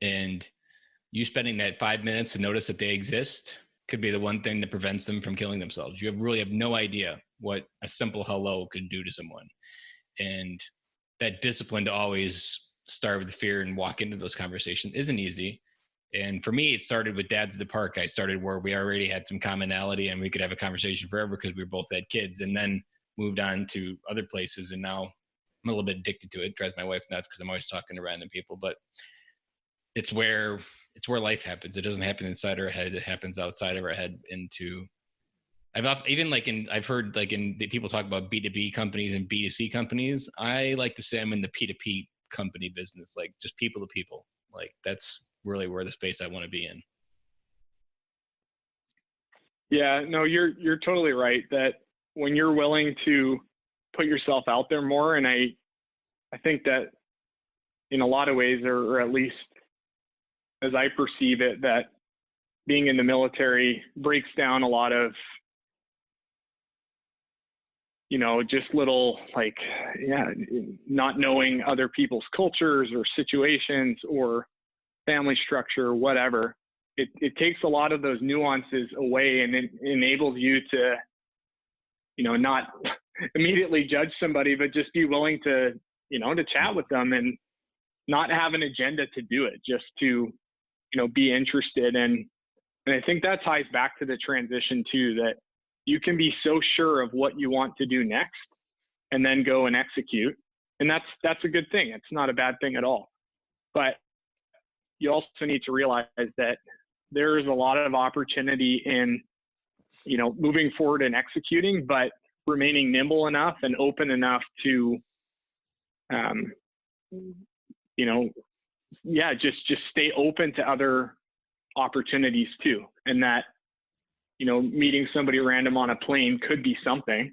And you spending that 5 minutes to notice that they exist could be the one thing that prevents them from killing themselves. You really have no idea what a simple hello could do to someone. And that discipline to always starve the fear and walk into those conversations isn't easy. And for me, it started with Dads at the Park. I started where we already had some commonality and we could have a conversation forever because we both had kids, and then moved on to other places. And now I'm a little bit addicted to it. It drives my wife nuts because I'm always talking to random people, but it's where life happens. It doesn't happen inside our head. It happens outside of our head. I've heard like in people talk about B2B companies and B2C companies. I like to say I'm in the P2P company business, like just people to people. Like that's really where the space I want to be in. Yeah, no, you're totally right that when you're willing to put yourself out there more, and I think that in a lot of ways, or at least as I perceive it, that being in the military breaks down a lot of, just little not knowing other people's cultures or situations or family structure or whatever. It takes a lot of those nuances away, and it enables you to, not immediately judge somebody, but just be willing to, to chat with them and not have an agenda to do it, just to, be interested. And I think that ties back to the transition too, that you can be so sure of what you want to do next and then go and execute. And that's a good thing. It's not a bad thing at all. But you also need to realize that there's a lot of opportunity in, moving forward and executing, but remaining nimble enough and open enough to, just stay open to other opportunities too. And that, meeting somebody random on a plane could be something,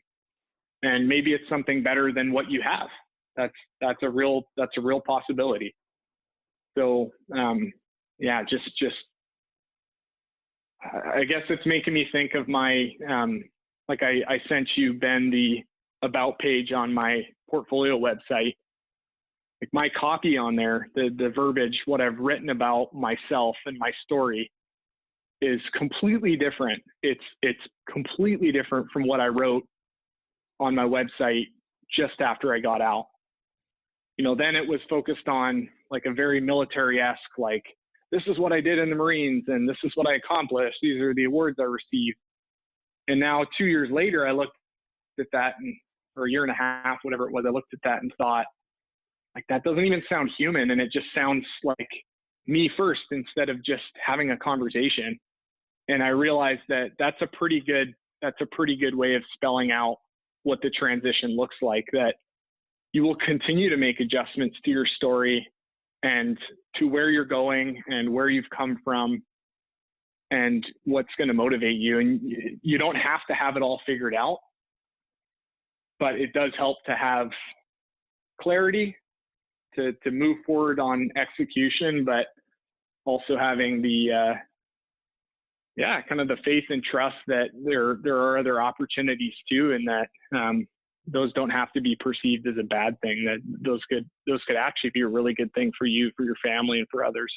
and maybe it's something better than what you have. That's a real possibility. So, just I guess it's making me think of my, I sent you, Ben, the about page on my portfolio website. Like my copy on there, the verbiage, what I've written about myself and my story is completely different. It's completely different from what I wrote on my website just after I got out. Then it was focused on like a very military-esque, like, this is what I did in the Marines and this is what I accomplished. These are the awards I received. And now 2 years later, I looked at that, or a year and a half, whatever it was, I looked at that and thought, like, that doesn't even sound human. And it just sounds like me first instead of just having a conversation. And I realized that that's a pretty good way of spelling out what the transition looks like, that you will continue to make adjustments to your story and to where you're going and where you've come from and what's going to motivate you. And you don't have to have it all figured out, but it does help to have clarity to move forward on execution, but also having the, kind of the faith and trust that there are other opportunities too, and that those don't have to be perceived as a bad thing, that those could actually be a really good thing for you, for your family, and for others.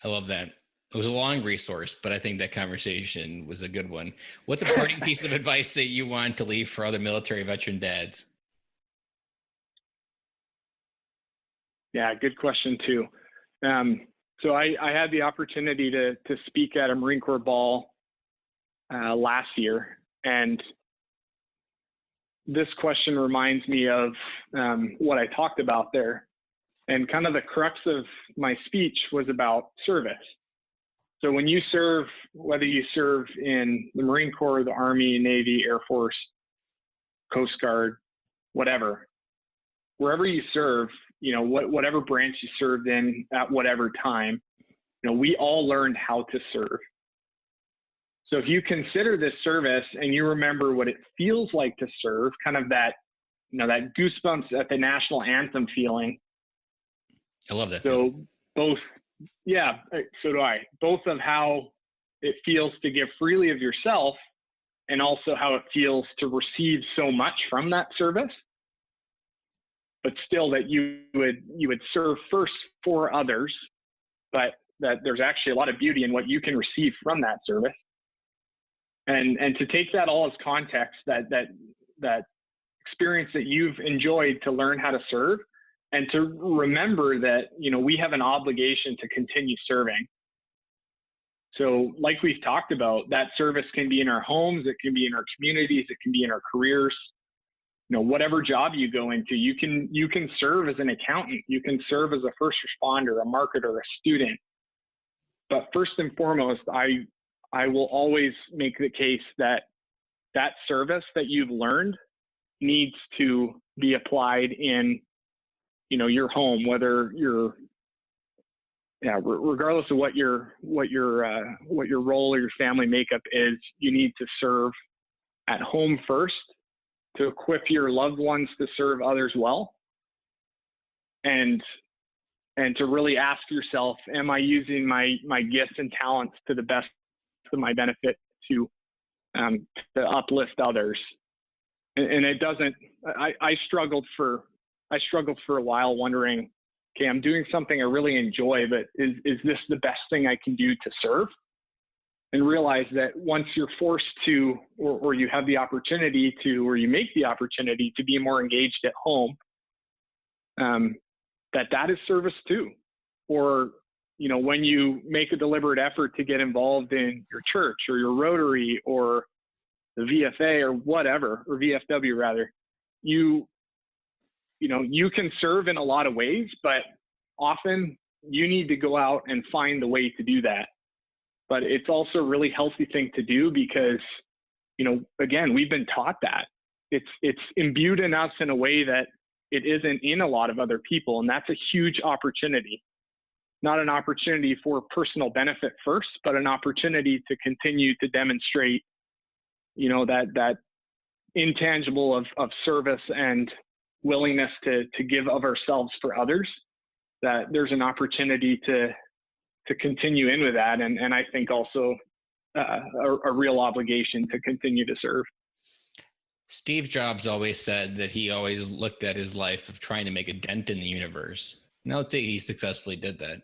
I love that. It was a long resource, but I think that conversation was a good one. What's a parting piece of advice that you want to leave for other military veteran dads? Yeah, good question too. So I had the opportunity to speak at a Marine Corps ball last year, and this question reminds me of what I talked about there. And kind of the crux of my speech was about service. So when you serve, whether you serve in the Marine Corps, the Army, Navy, Air Force, Coast Guard, whatever, wherever you serve, whatever branch you served in at whatever time, we all learned how to serve. So if you consider this service and you remember what it feels like to serve, kind of that, that goosebumps at the national anthem feeling. I love that. So both, so do I, both of how it feels to give freely of yourself, and also how it feels to receive so much from that service, but still that you would serve first for others, but that there's actually a lot of beauty in what you can receive from that service. And to take that all as context, that experience that you've enjoyed to learn how to serve, and to remember that, we have an obligation to continue serving. So like we've talked about, that service can be in our homes, it can be in our communities, it can be in our careers. Whatever job you go into, you can serve as an accountant, you can serve as a first responder, a marketer, a student. But first and foremost, I will always make the case that service that you've learned needs to be applied in, your home, whether you're, regardless of what your role or your family makeup is, you need to serve at home first to equip your loved ones to serve others well. And to really ask yourself, am I using my gifts and talents to the best of my benefit to uplift others? And it doesn't, I struggled for a while wondering, okay, I'm doing something I really enjoy, but is this the best thing I can do to serve? And realize that once you're forced to, or you have the opportunity to, or you make the opportunity to be more engaged at home, that is service too. Or, when you make a deliberate effort to get involved in your church or your Rotary or the VFA or whatever, or VFW rather, you can serve in a lot of ways, but often you need to go out and find the way to do that. But it's also a really healthy thing to do because, again, we've been taught that. It's imbued in us in a way that it isn't in a lot of other people. And that's a huge opportunity. Not an opportunity for personal benefit first, but an opportunity to continue to demonstrate, that intangible of service and willingness to give of ourselves for others, that there's an opportunity to continue in with that. And I think also a real obligation to continue to serve. Steve Jobs always said that he always looked at his life of trying to make a dent in the universe. And I would say he successfully did that.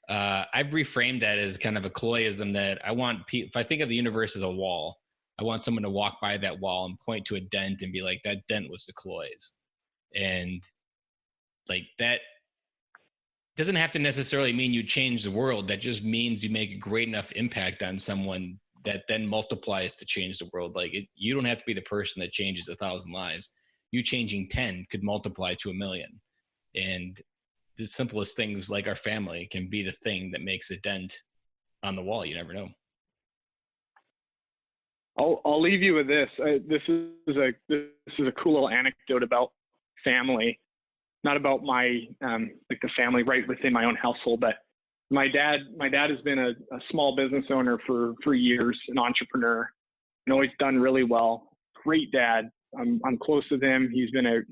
I've reframed that as kind of a Cloyism that I want, if I think of the universe as a wall, I want someone to walk by that wall and point to a dent and be like, that dent was the Cloys. And like that doesn't have to necessarily mean you change the world. That just means you make a great enough impact on someone that then multiplies to change the world. Like you don't have to be the person that changes 1,000 lives. You changing 10 could multiply to 1,000,000. And the simplest things like our family can be the thing that makes a dent on the wall. You never know. I'll leave you with this. This is a cool little anecdote about family, not about my like the family right within my own household, but my dad has been a small business owner for years, an entrepreneur, and always done really well. Great dad. I'm close with him. He's been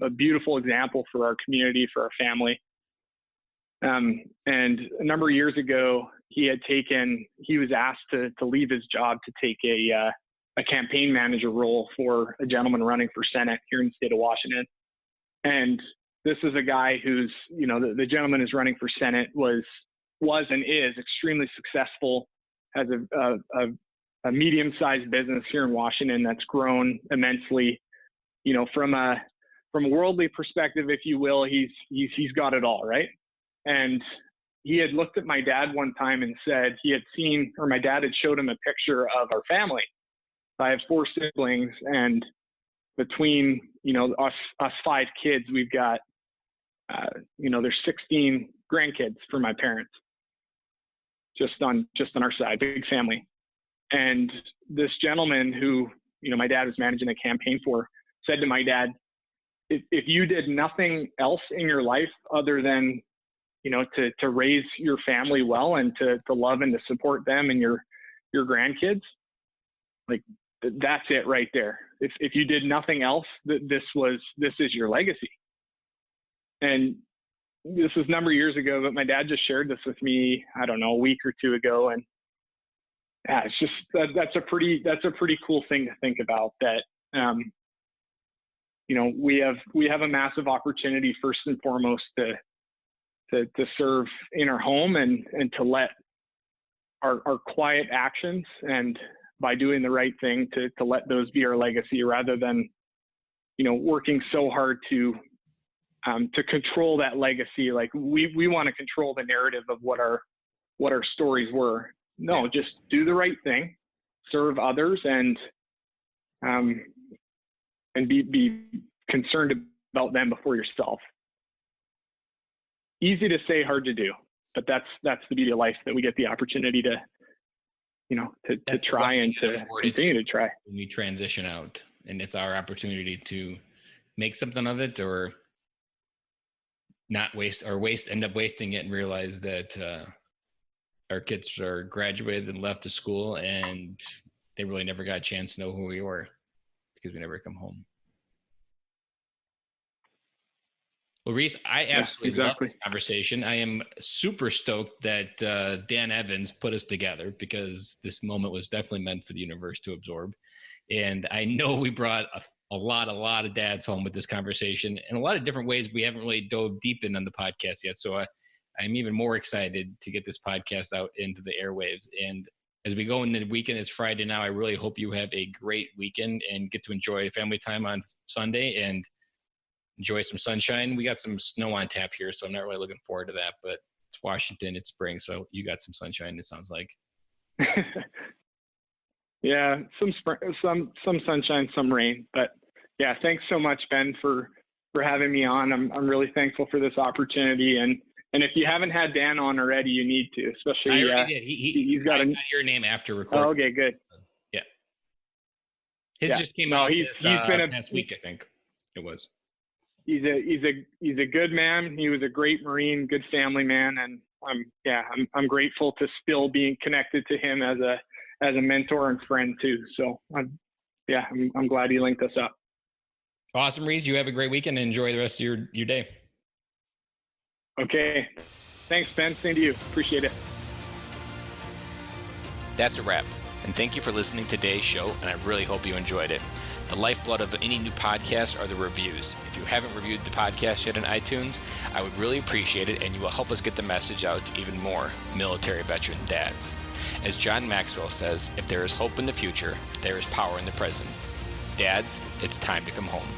a beautiful example for our community, for our family. And a number of years ago, he was asked to leave his job to take a campaign manager role for a gentleman running for Senate here in the state of Washington. And this is a guy who's, the gentleman who's running for Senate was and is extremely successful, has a medium-sized business here in Washington that's grown immensely. From a worldly perspective, if you will, he's got it all, right? And he had looked at my dad one time and said my dad had showed him a picture of our family. I have 4 siblings, and between us 5 kids, we've got there's 16 grandkids for my parents, just on our side, big family. And this gentleman who my dad was managing a campaign for said to my dad, if you did nothing else in your life other than to raise your family well and to love and to support them and your grandkids, like that's it right there. If you did nothing else, this is your legacy. And this was a number of years ago, but my dad just shared this with me, I don't know, a week or 2 ago. And yeah, it's just that's a pretty cool thing to think about. That we have a massive opportunity first and foremost to serve in our home and to let our quiet actions, and by doing the right thing, to let those be our legacy, rather than working so hard to control that legacy. Like we want to control the narrative of what our stories were. No, just do the right thing, serve others, and be concerned about them before yourself. Easy to say, hard to do, but that's the beauty of life, that we get the opportunity to try and to continue to try. When we transition out, and it's our opportunity to make something of it, or not waste, or end up wasting it, and realize that our kids are graduated and left to school, and they really never got a chance to know who we were because we never come home. Well, Reece, I absolutely love this conversation. I am super stoked that Dan Evans put us together, because this moment was definitely meant for the universe to absorb. And I know we brought a lot of dads home with this conversation in a lot of different ways we haven't really dove deep in on the podcast yet. So I'm even more excited to get this podcast out into the airwaves. And as we go into the weekend, it's Friday now, I really hope you have a great weekend and get to enjoy family time on Sunday and enjoy some sunshine. We got some snow on tap here, so I'm not really looking forward to that, but it's Washington, it's spring, so you got some sunshine, it sounds like. Yeah, some sunshine, some rain, but yeah, thanks so much, Ben, for having me on. I'm really thankful for this opportunity, and if you haven't had Dan on already, you need to, especially. I already did. He's got your name after recording. Oh, okay, good. Yeah. His just came out he's been past week, I think it was. He's a good man. He was a great Marine, good family man, and I'm grateful to still being connected to him as a mentor and friend too. So I'm glad he linked us up. Awesome, Reece. You have a great weekend and enjoy the rest of your day. Okay. Thanks, Ben. Same to you. Appreciate it. That's a wrap. And thank you for listening to today's show, and I really hope you enjoyed it. The lifeblood of any new podcast are the reviews. If you haven't reviewed the podcast yet on iTunes, I would really appreciate it, and you will help us get the message out to even more military veteran dads. As John Maxwell says, if there is hope in the future, there is power in the present. Dads, it's time to come home.